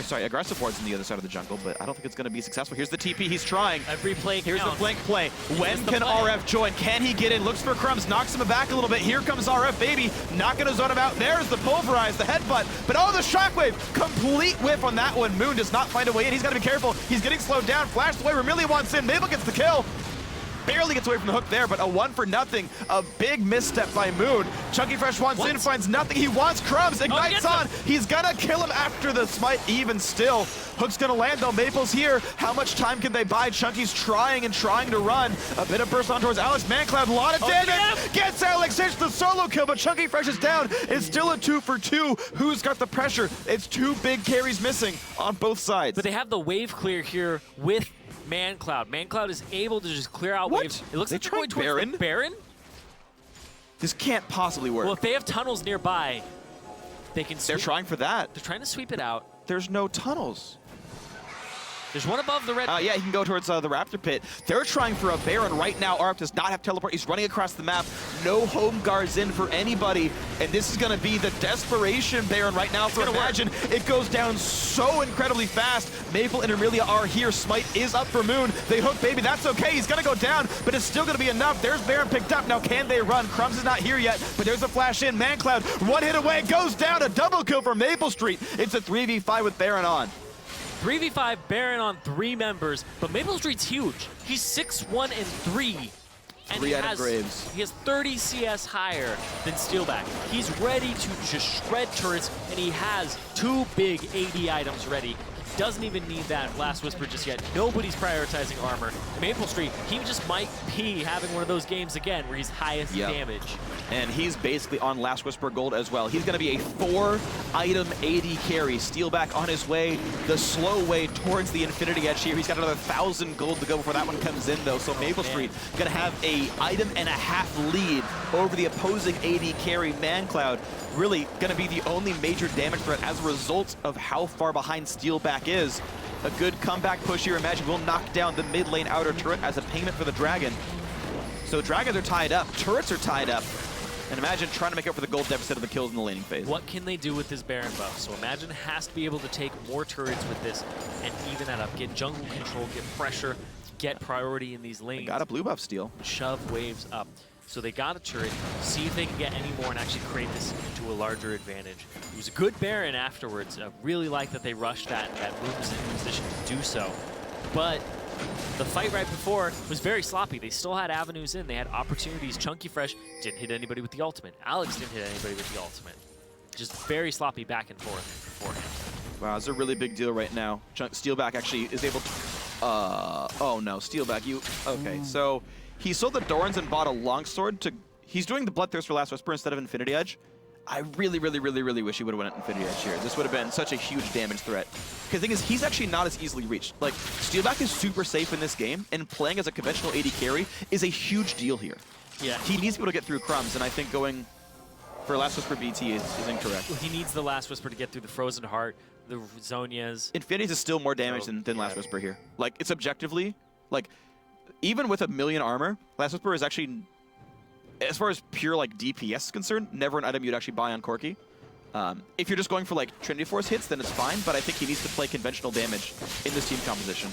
sorry, aggressive wards on the other side of the jungle, but I don't think it's going to be successful. Here's the TP, he's trying. Every play Here's counts. the flank play. When can RF join? Can he get in? Looks for Crumbs, knocks him back a little bit. Here comes RF, Baby, not going to zone him out. There's the pulverize, the headbutt, but oh, the shockwave, complete whiff on that one. Moon does not find a way in. He's got to be careful. He's getting slowed down, flashed away. Vermillia wants in. Mabel gets the kill. Barely gets away from the hook there, but a 1-for-0. A big misstep by Moon. Chunky Fresh wants in, finds nothing. He wants Crumbs, ignites on. He's gonna kill him after the smite even still. Hook's gonna land though, Maple's here. How much time can they buy? Chunky's trying and trying to run. A bit of burst on towards Alex. Mancloud, a lot of damage. Gets Alex, hits the solo kill, but Chunky Fresh is down. It's still a 2-for-2. Who's got the pressure? It's 2 big carries missing on both sides. But they have the wave clear here with Mancloud. Mancloud is able to just clear out waves. It looks like they're going towards Baron. Baron? This can't possibly work. Well, if they have tunnels nearby, they can They're trying for that. They're trying to sweep it out. There's no tunnels. There's one above the red. Yeah, he can go towards the Raptor Pit. They're trying for a Baron right now. RF does not have teleport. He's running across the map. No home guards in for anybody. And this is going to be the desperation Baron right now for Imagine. It goes down so incredibly fast. Maple and Vermillia are here. Smite is up for Moon. They hook Baby. That's okay. He's going to go down, but it's still going to be enough. There's Baron picked up. Now, can they run? Crumbs is not here yet, but there's a flash in. Mancloud, 1 hit away, goes down. A double kill for Maple Street. It's a 3v5 with Baron on. 3v5 Baron on 3 members, but Maple Street's huge. He's 6-1 and 3. And he has 30 CS higher than Steelback. He's ready to just shred turrets, and he has 2 big AD items ready. He doesn't even need that Last Whisper just yet. Nobody's prioritizing armor. Maple Street, he just might be having one of those games again where he's highest damage. And he's basically on Last Whisper Gold as well. He's going to be a 4-item AD carry. Steelback on his way, the slow way towards the Infinity Edge here. He's got another 1,000 gold to go before that one comes in, though. So Maple Street going to have a item and a half lead over the opposing AD carry. Mancloud really going to be the only major damage threat as a result of how far behind Steelback is. A good comeback push here. Imagine will knock down the mid lane outer turret as a payment for the Dragon. So Dragons are tied up, turrets are tied up. And Imagine trying to make up for the gold deficit of the kills in the laning phase. What can they do with this Baron buff? So Imagine has to be able to take more turrets with this and even that up. Get jungle control, get pressure, get priority in these lanes. They got a blue buff steal. Shove waves up. So they got a turret, see if they can get any more and actually create this into a larger advantage. It was a good Baron afterwards. I really like that they rushed that Moon was in position to do so. But the fight right before was very sloppy. They still had avenues in. They had opportunities. Chunky Fresh didn't hit anybody with the ultimate. Alex didn't hit anybody with the ultimate. Just very sloppy back and forth beforehand. Wow, it's a really big deal right now. Steelback actually is able to... oh no, Steelback, you... Okay, so he sold the Dorans and bought a longsword to... He's doing the Bloodthirst for Last Whisper instead of Infinity Edge. I really wish he would have went Infinity Edge here. This would have been such a huge damage threat. Because the thing is, he's actually not as easily reached. Like, Steelback is super safe in this game, and playing as a conventional AD carry is a huge deal here. Yeah. He needs to be able to get through Crumbs, and I think going for Last Whisper BT is incorrect. He needs the Last Whisper to get through the Frozen Heart, the Zonias. Infinities is still more damage than Last Whisper here. Like, it's objectively, like, even with 1,000,000 armor, Last Whisper is actually, as far as pure like DPS is concerned, never an item you'd actually buy on Corki. If you're just going for like Trinity Force hits, then it's fine, but I think he needs to play conventional damage in this team composition.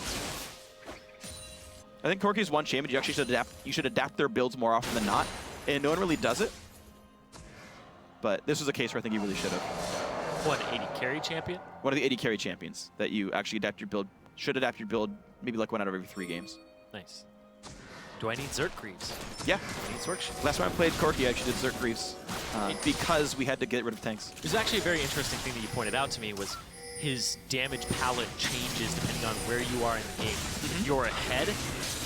I think Corki's one champion you actually should adapt their builds more often than not, and no one really does it. But this was a case where I think he really should have. What, 80 carry champion? One of the 80 carry champions that you actually adapt your build, should adapt your build maybe like 1 out of every 3 games. Nice. Do I need Zerk Greaves? Yeah. I need Zork. Last time I played Corki, I actually did Zerk Greaves because we had to get rid of tanks. There's actually a very interesting thing that you pointed out to me was his damage palette changes depending on where you are in the game. If you're ahead,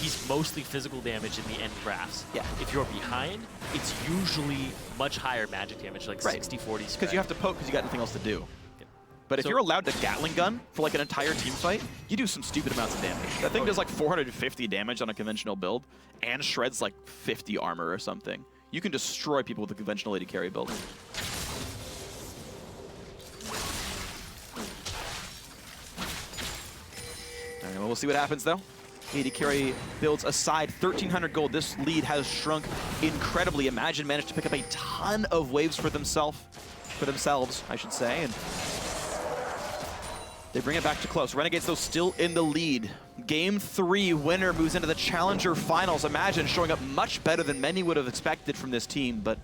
he's mostly physical damage in the end graphs. Yeah. If you're behind, it's usually much higher magic damage, like 60-40 Because you have to poke because you got nothing else to do. Yeah. But if you're allowed to Gatling gun for like an entire team fight, you do some stupid amounts of damage. That thing does like 450 damage on a conventional build and shreds like 50 armor or something. You can destroy people with a conventional AD carry build. All right, well, we'll see what happens though. AD carry builds aside, 1,300 gold. This lead has shrunk incredibly. Imagine managed to pick up a ton of waves for themselves, I should say, and they bring it back to close. Renegades, though, still in the lead. Game 3 winner moves into the Challenger Finals. Imagine showing up much better than many would have expected from this team, but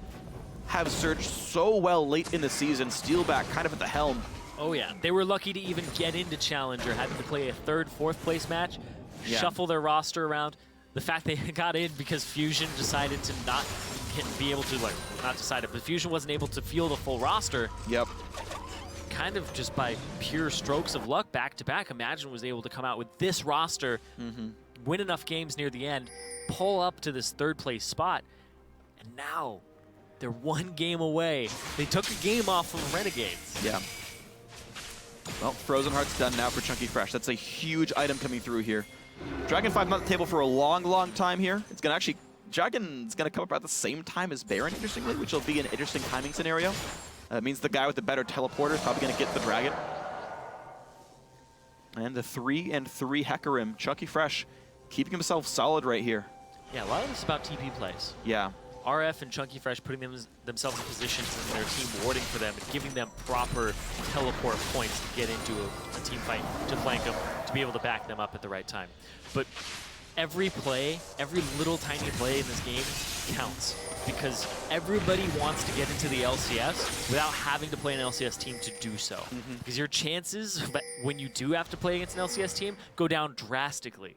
have surged so well late in the season. Steelback kind of at the helm. Oh yeah, they were lucky to even get into Challenger, having to play a 3rd, 4th place match, shuffle their roster around. The fact they got in because Fusion decided to not be able to, like, not decided, but Fusion wasn't able to field a full roster. Yep. Kind of just by pure strokes of luck back-to-back, Imagine was able to come out with this roster, win enough games near the end, pull up to this 3rd place spot, and now they're 1 game away. They took a game off from Renegades. Yeah. Well, Frozen Heart's done now for Chunky Fresh. That's a huge item coming through here. Dragon 5 not on the table for a long time here. It's gonna actually, Dragon's gonna come up about the same time as Baron, interestingly, which will be an interesting timing scenario. It means the guy with the better teleporter is probably gonna get the Dragon. And the 3-3 Hecarim, Chunky Fresh, keeping himself solid right here. Yeah, a lot of this is about TP plays. Yeah. RF and Chunky Fresh putting themselves in positions and their team warding for them and giving them proper teleport points to get into a team fight, to flank them, to be able to back them up at the right time. But every play, every little tiny play in this game counts because everybody wants to get into the LCS without having to play an LCS team to do so. Because your chances when you do have to play against an LCS team go down drastically.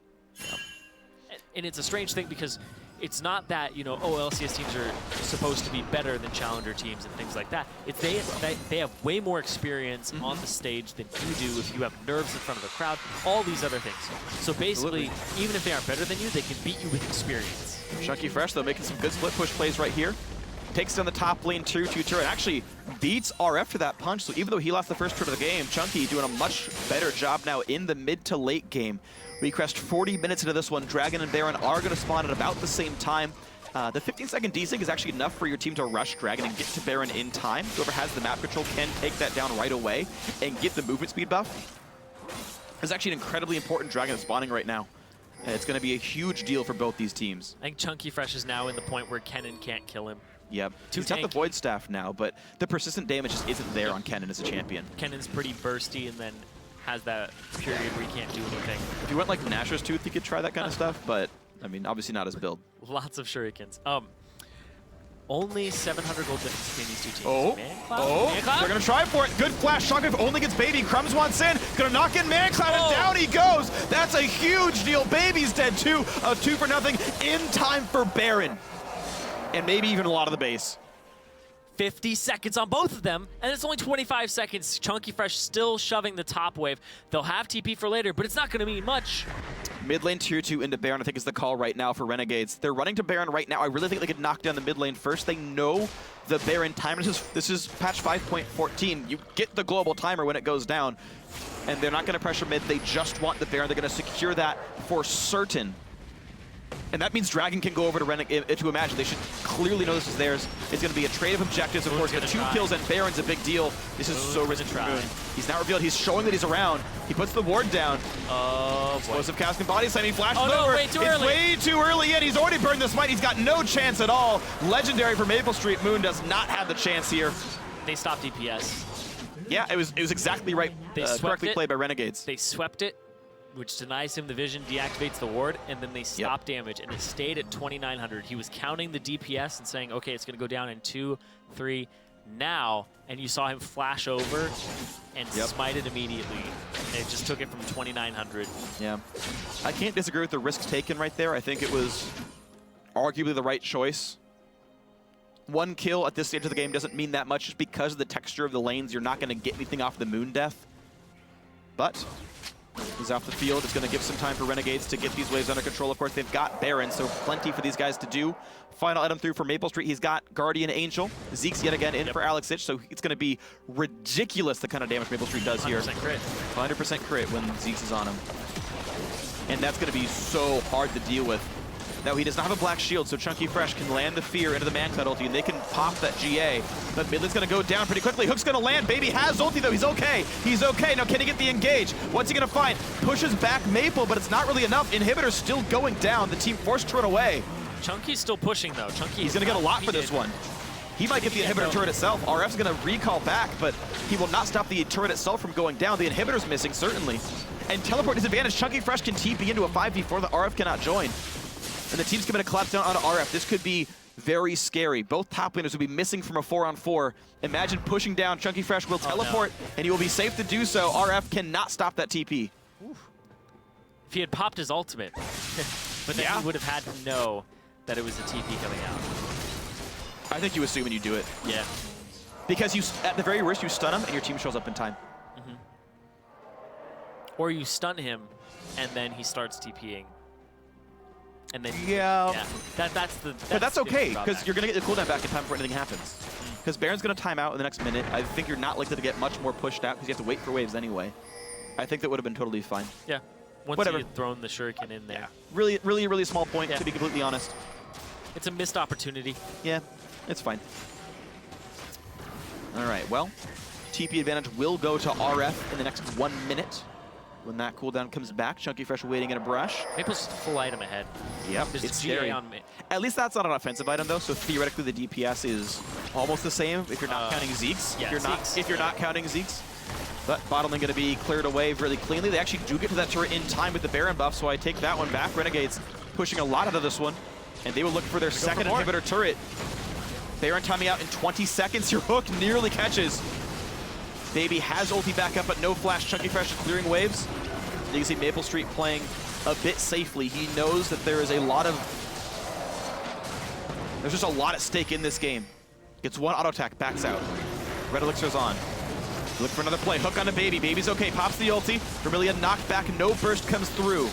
And it's a strange thing because it's not that, you know, oh, LCS teams are supposed to be better than Challenger teams and things like that. It's they have way more experience on the stage than you do if you have nerves in front of the crowd, all these other things. So basically, even if they aren't better than you, they can beat you with experience. Chunky Fresh, though, making some good split push plays right here. Takes down the top lane 2-2 turret, actually beats RF for that punch. So even though he lost the first turn of the game, Chunky doing a much better job now in the mid to late game. We crashed 40 minutes into this one. Dragon and Baron are going to spawn at about the same time. The 15-second desync is actually enough for your team to rush Dragon and get to Baron in time. Whoever has the map control can take that down right away and get the movement speed buff. It's actually an incredibly important Dragon spawning right now. It's going to be a huge deal for both these teams. I think Chunky Fresh is now in the point where Kennen can't kill him. Yep. He's got the Void Staff now, but the persistent damage just isn't there on Kennen as a champion. Kennen's pretty bursty and then has that period where he can't do anything. If you went like Nashor's Tooth, you could try that kind of stuff, but I mean, obviously not his build. Lots of shurikens. Only 700 gold difference between these two teams. They're gonna try for it. Good flash. Shockgrave only gets Baby. Crumbs wants in. Gonna knock in Mancloud, and down he goes. That's a huge deal. Baby's dead too. A 2-for-0 in time for Baron. And maybe even a lot of the base. 50 seconds on both of them, and it's only 25 seconds. Chunky Fresh still shoving the top wave. They'll have TP for later, but it's not going to mean much. Mid lane tier 2 into Baron, I think is the call right now for Renegades. They're running to Baron right now. I really think they could knock down the mid lane first. They know the Baron timer. This is patch 5.14. You get the global timer when it goes down, and they're not going to pressure mid. They just want the Baron. They're going to secure that for certain. And that means Dragon can go over to Imagine. They should clearly know this is theirs. It's going to be a trade of objectives. Of course, the 2 kills and Baron's a big deal. This is so risky for Moon. He's not revealed. He's showing that he's around. He puts the ward down. Explosive cast and body slam. He flashes over. Way too early. It's way too early in. He's already burned the smite. He's got no chance at all. Legendary for Maple Street. Moon does not have the chance here. They stopped DPS. Yeah, it was exactly right. Correctly played by Renegades. They swept it, which denies him the vision, deactivates the ward, and then they stop damage, and it stayed at 2,900. He was counting the DPS and saying, okay, it's going to go down in 2, 3, now, and you saw him flash over and smite it immediately. And it just took it from 2,900. Yeah. I can't disagree with the risks taken right there. I think it was arguably the right choice. 1 kill at this stage of the game doesn't mean that much. Just because of the texture of the lanes, you're not going to get anything off the Moon Death. But he's off the field. It's going to give some time for Renegades to get these waves under control. Of course, they've got Baron, so plenty for these guys to do. Final item through for Maple Street. He's got Guardian Angel. Zeke's yet again in for Alex Ich, so it's going to be ridiculous the kind of damage Maple Street does here. 100% crit. 100% crit when Zeke's is on him. And that's going to be so hard to deal with. Now, he does not have a black shield, so Chunky Fresh can land the fear into the Man-Cloud ulti, and they can pop that GA. But mid lane's going to go down pretty quickly. Hook's going to land. Baby has ulti, though. He's okay. He's okay. Now, can he get the engage? What's he going to find? Pushes back Maple, but it's not really enough. Inhibitor's still going down. The team forced to run away. Chunky's still pushing, though. He's going to get a lot for this one. He might get the inhibitor turret itself. RF's going to recall back, but he will not stop the turret itself from going down. The inhibitor's missing, certainly. And teleport disadvantage. Chunky Fresh can TP into a 5v4 that RF cannot join. And the team's going to collapse down onto RF. This could be very scary. Both top laners will be missing from a 4-on-4. Imagine pushing down. Chunky Fresh will teleport, and he will be safe to do so. RF cannot stop that TP. Oof. If he had popped his ultimate, but then he would have had to know that it was a TP coming out. I think you assume when you do it. Yeah. Because you, at the very worst, you stun him, and your team shows up in time. Mm-hmm. Or you stun him, and then he starts TPing. And then but that's okay, because you're going to get the cooldown back in time before anything happens. Because Baron's going to time out in the next minute. I think you're not likely to get much more pushed out because you have to wait for waves anyway. I think that would have been totally fine. Yeah. Once you had thrown the shuriken in there. Yeah. Really, really, really small point, to be completely honest. It's a missed opportunity. Yeah, it's fine. All right, well, TP advantage will go to RF in the next 1 minute. When that cooldown comes back, Chunky Fresh waiting in a brush. Maple's full item ahead. Yep, it's scary. On At least that's not an offensive item though, so theoretically the DPS is almost the same if you're not counting Zeke's. Yeah, if you're not counting Zeke's. But bottom lane going to be cleared away really cleanly. They actually do get to that turret in time with the Baron buff, so I take that one back. Renegades pushing a lot out of this one, and they will look for their second inhibitor turret. Baron timing out in 20 seconds. Your hook nearly catches. Baby has ulti back up, but no flash. Chunky Fresh clearing waves. You can see Maple Street playing a bit safely. He knows that there is a lot of... There's just a lot at stake in this game. Gets one auto attack, backs out. Red Elixir's on. Look for another play. Hook on a Baby. Baby's okay. Pops the ulti. Vermilion knocked back. No burst comes through.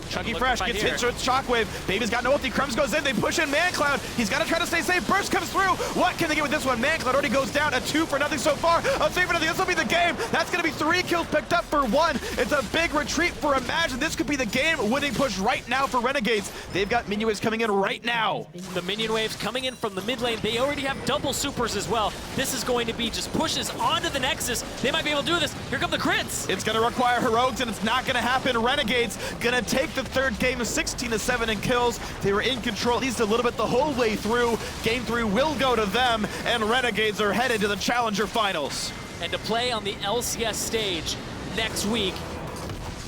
Chunky Fresh gets hit with Shockwave. Baby's got no ulti. Crumbs goes in. They push in Man-Cloud. He's got to try to stay safe. Burst comes through. What can they get with this one? Man-Cloud already goes down. A 2-for-0 so far. A 3-for-0. This will be the game. That's going to be 3 kills picked up for 1. It's a big retreat for Imagine. This could be the game-winning push right now for Renegades. They've got minion waves coming in right now. The minion waves coming in from the mid lane. They already have double supers as well. This is going to be just pushes onto the Nexus. They might be able to do this. Here come the crits. It's going to require heroics, and it's not going to happen. Renegades going to take the third game of 16-7 in kills. They were in control at least a little bit the whole way through. Game 3 will go to them, and Renegades are headed to the Challenger Finals. And to play on the LCS stage next week,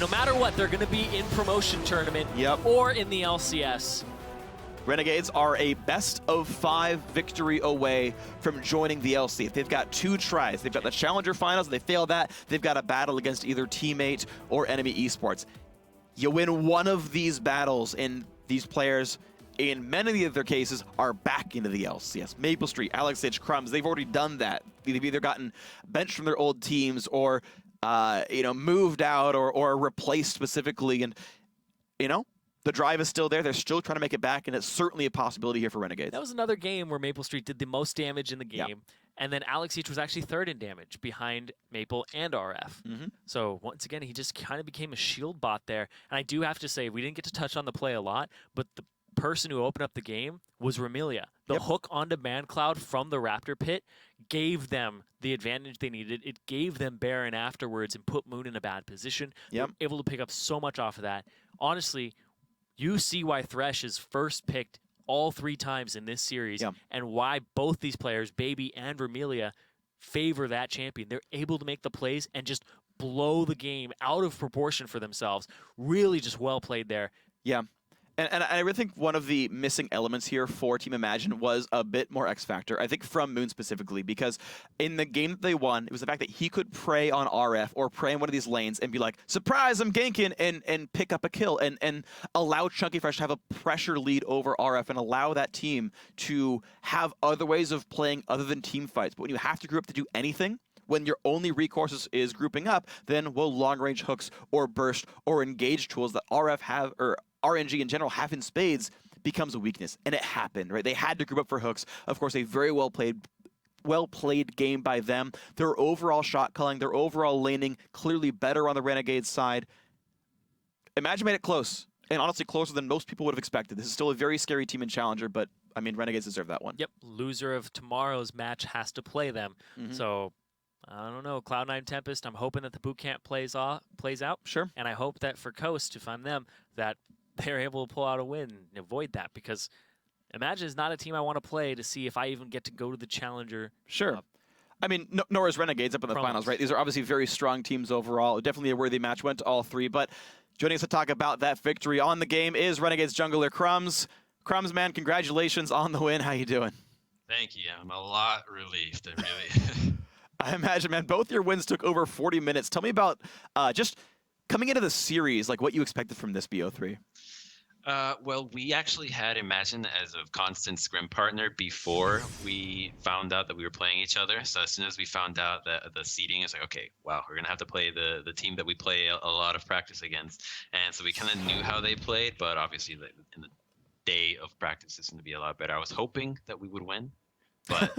no matter what, they're going to be in promotion tournament or in the LCS. Renegades are a best-of-5 victory away from joining the LC. They've got 2 tries. They've got the Challenger Finals. If they fail that, they've got a battle against either teammate or enemy esports. You win one of these battles, and these players, in many of their cases, are back into the LCS. Maple Street, Alex Ich, Crumbs, they've already done that. They've either gotten benched from their old teams or moved out or replaced specifically. And you know, the drive is still there. They're still trying to make it back, and it's certainly a possibility here for Renegades. That was another game where Maple Street did the most damage in the game, and then Alex Each was actually third in damage behind Maple and RF. So once again, he just kind of became a shield bot there. And I do have to say, we didn't get to touch on the play a lot, but the person who opened up the game was Remilia. The hook onto ManCloud from the Raptor pit gave them the advantage they needed. It gave them Baron afterwards and put Moon in a bad position. They were able to pick up so much off of that. Honestly, you see why Thresh is first picked all 3 times in this series and why both these players, Baby and Remilia, favor that champion. They're able to make the plays and just blow the game out of proportion for themselves. Really just well played there. Yeah. And I really think one of the missing elements here for Team Imagine was a bit more X Factor, I think from Moon specifically, because in the game that they won, it was the fact that he could prey on RF or prey on one of these lanes and be like, surprise, I'm ganking, and pick up a kill and allow Chunky Fresh to have a pressure lead over RF and allow that team to have other ways of playing other than team fights. But when you have to group up to do anything, when your only recourse is grouping up, then will long-range hooks or burst or engage tools that RF have, or RNG in general have in spades, becomes a weakness. And it happened, right? They had to group up for hooks. Of course, a very well played game by them. Their overall shot calling, their overall laning, clearly better on the Renegades side. Imagine made it close, and honestly closer than most people would have expected. This is still a very scary team in Challenger, but I mean, Renegades deserve that one. Yep, loser of tomorrow's match has to play them. So I don't know, Cloud9 Tempest, I'm hoping that the boot camp plays out. Sure. And I hope that for Coast, if I'm them, that they're able to pull out a win and avoid that, because Imagine is not a team I want to play to see if I even get to go to the Challenger. Sure. I mean, nor is Renegades up in the finals, right? These are obviously very strong teams overall. Definitely a worthy match, went to all 3. But joining us to talk about that victory on the game is Renegades jungler Crumbs. Crumbs, man, congratulations on the win. How you doing? Thank you. I'm a lot relieved. Really. I imagine, man, both your wins took over 40 minutes. Tell me about just coming into the series, like what you expected from this BO3. Well, we actually had Imagine as a constant scrim partner before we found out that we were playing each other. So as soon as we found out that the seeding is like, okay, wow, we're going to have to play the team that we play a lot of practice against. And so we kind of knew how they played, but obviously in the day of practice, it's going to be a lot better. I was hoping that we would win, but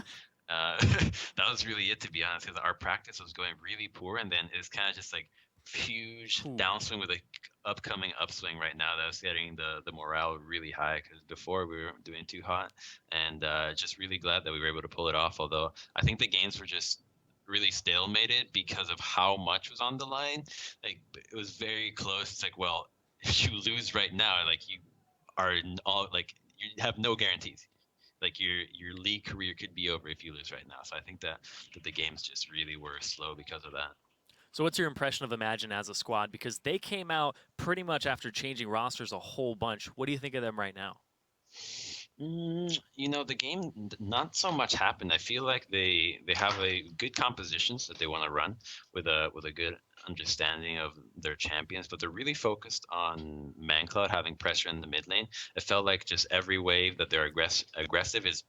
that was really it, to be honest, because our practice was going really poor. And then it's kind of just like huge downswing with a upcoming upswing right now that's getting the morale really high, because before we were doing too hot. And just really glad that we were able to pull it off, although I think the games were just really stalemated because of how much was on the line. Like, it was very close. It's like, well, if you lose right now, like, you are all like, you have no guarantees. Like, your league career could be over if you lose right now. So I think that the games just really were slow because of that. So what's your impression of Imagine as a squad? Because they came out pretty much after changing rosters a whole bunch. What do you think of them right now? You know, the game, not so much happened. I feel like they have a good compositions that they want to run with a good understanding of their champions, but they're really focused on ManCloud having pressure in the mid lane. It felt like just every wave that they're aggressive is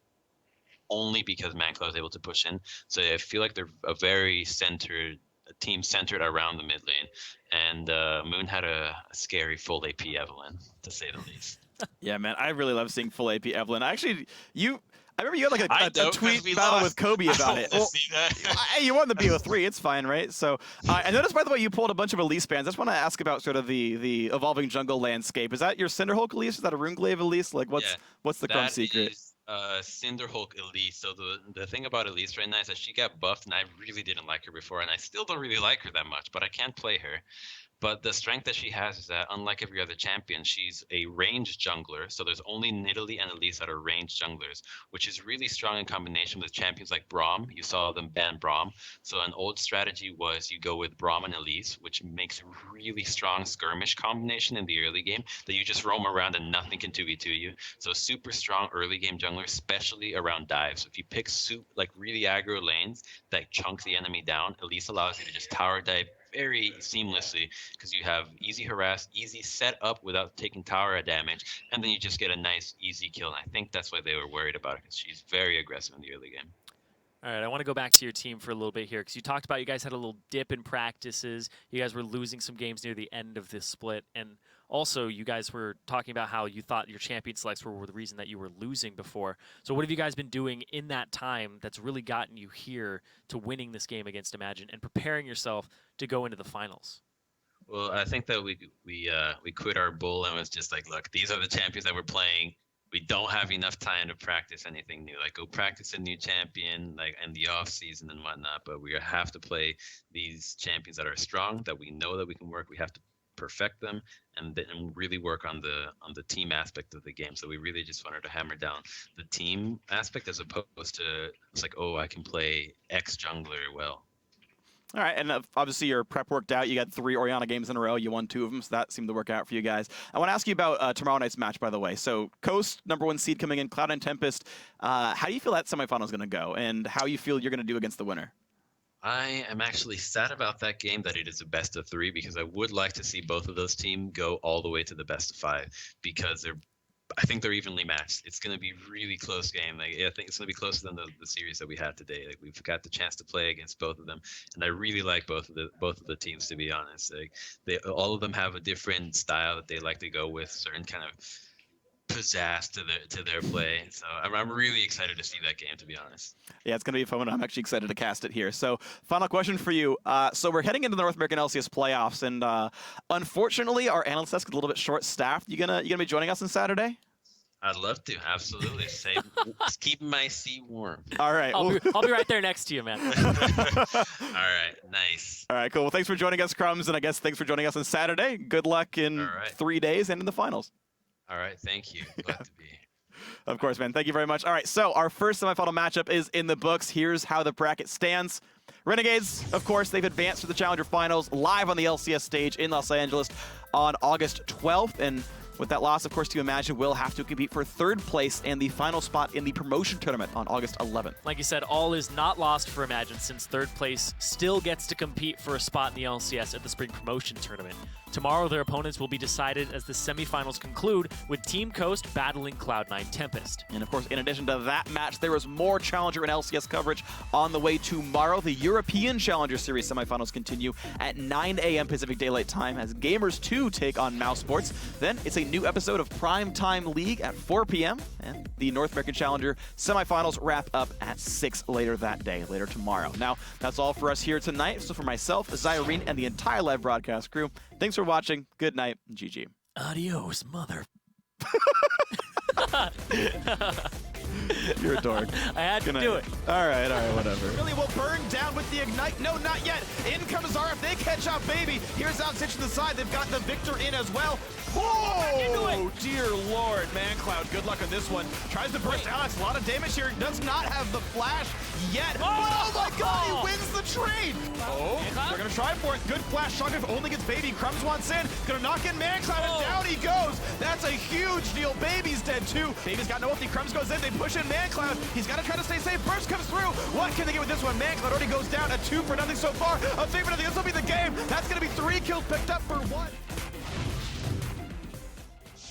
only because ManCloud is able to push in. So I feel like they're a very team centered around the mid lane, and Moon had a scary full AP Evelyn, to say the least. Yeah, man, I really love seeing full AP Evelyn. Actually, I remember you had like a tweet battle with Kobe about it. Well, you won the BO3, it's fine, right? So I noticed, by the way, you pulled a bunch of Elise bans. I just want to ask about sort of the evolving jungle landscape. Is that your Cinderhulk Elise? Is that a Runeglaive Elise? Like, what's the Crumb secret? Cinderhulk Elise. So the thing about Elise right now is that she got buffed, and I really didn't like her before, and I still don't really like her that much, but I can't play her. But the strength that she has is that, unlike every other champion, she's a ranged jungler. So there's only Nidalee and Elise that are ranged junglers, which is really strong in combination with champions like Braum. You saw them ban Braum. So an old strategy was you go with Braum and Elise, which makes a really strong skirmish combination in the early game that you just roam around and nothing can 2v2 you. So super strong early game jungler, especially around dives. So if you pick like really aggro lanes that chunk the enemy down, Elise allows you to just tower dive very seamlessly, because you have easy harass, easy set up without taking tower damage, and then you just get a nice easy kill. And I think that's why they were worried about it, because she's very aggressive in the early game. All right, I want to go back to your team for a little bit here because you talked about you guys had a little dip in practices. You guys were losing some games near the end of this split. And also, you guys were talking about how you thought your champion selects were the reason that you were losing before. So what have you guys been doing in that time that's really gotten you here to winning this game against Imagine and preparing yourself to go into the finals? Well, I think that we quit our bull and was just like, look, these are the champions that we're playing. We don't have enough time to practice anything new. Like, go practice a new champion, like in the off season and whatnot. But we have to play these champions that are strong, that we know that we can work. We have to perfect them and then really work on the team aspect of the game. So we really just wanted to hammer down the team aspect as opposed to it's like, oh, I can play X jungler well. All right, and obviously your prep worked out. You got 3 Orianna games in a row. You won 2 of them, so that seemed to work out for you guys. I want to ask you about tomorrow night's match, by the way. So Coast, #1 seed coming in, Cloud9 Tempest. How do you feel that semifinal is going to go, and how you feel you're going to do against the winner? I am actually sad about that game, that it is a best of 3, because I would like to see both of those teams go all the way to the best of 5, because I think they're evenly matched. It's going to be a really close game. Like, I think it's going to be closer than the series that we had today. Like, we've got the chance to play against both of them, and I really like both of the teams, to be honest. Like, all of them have a different style that they like to go with, certain kind of pizzazz to their play. So I'm really excited to see that game, to be honest. Yeah, it's going to be fun. I'm actually excited to cast it here. So final question for you. So we're heading into the North American LCS playoffs, and unfortunately our analyst desk is a little bit short-staffed. You gonna be joining us on Saturday? I'd love to, absolutely. Just keep my seat warm. All right. I'll be right there next to you, man. All right, nice. All right, cool. Well, thanks for joining us, Crumbs, and I guess thanks for joining us on Saturday. Good luck in 3 days and in the finals. All right, thank you. Glad to be here. Of course, man. Thank you very much. All right, so our first semifinal matchup is in the books. Here's how the bracket stands. Renegades, of course, they've advanced to the Challenger Finals live on the LCS stage in Los Angeles on August 12th. And with that loss, of course, to Imagine will have to compete for 3rd place and the final spot in the promotion tournament on August 11th. Like you said, all is not lost for Imagine, since 3rd place still gets to compete for a spot in the LCS at the Spring Promotion Tournament. Tomorrow, their opponents will be decided as the semifinals conclude, with Team Coast battling Cloud9 Tempest. And of course, in addition to that match, there is more Challenger and LCS coverage on the way tomorrow. The European Challenger Series semifinals continue at 9 a.m. Pacific Daylight Time as Gamers 2 take on Mouse Sports. Then it's a new episode of Prime Time League at 4 p.m. and the North American Challenger semifinals wrap up at 6 later that day, later tomorrow. Now, that's all for us here tonight. So for myself, Zirene, and the entire live broadcast crew, thanks for watching. Good night, and GG. Adios, mother. You're a dork. I had to do it. All right, whatever. Really will burn down with the Ignite. No, not yet. In comes RF. They catch out Baby. Here's Alex to the side. They've got the Victor in as well. Oh, dear Lord. ManCloud, good luck on this one. Tries to burst Alex. A lot of damage here. Does not have the flash yet. Oh my God, he wins the trade. Oh, they're going to try for it. Good flash. Shotgun only gets Baby. Crumbs wants in. Going to knock in ManCloud, and down he goes. That's a huge deal. Baby's dead too. Baby's got no ulti. Crumbs goes in. They push in ManCloud. He's got to try to stay safe. Burst comes through. What can they get with this one? ManCloud already goes down. A 2 for nothing so far. A 3 for nothing. This will be the game. That's going to be 3 kills picked up for 1.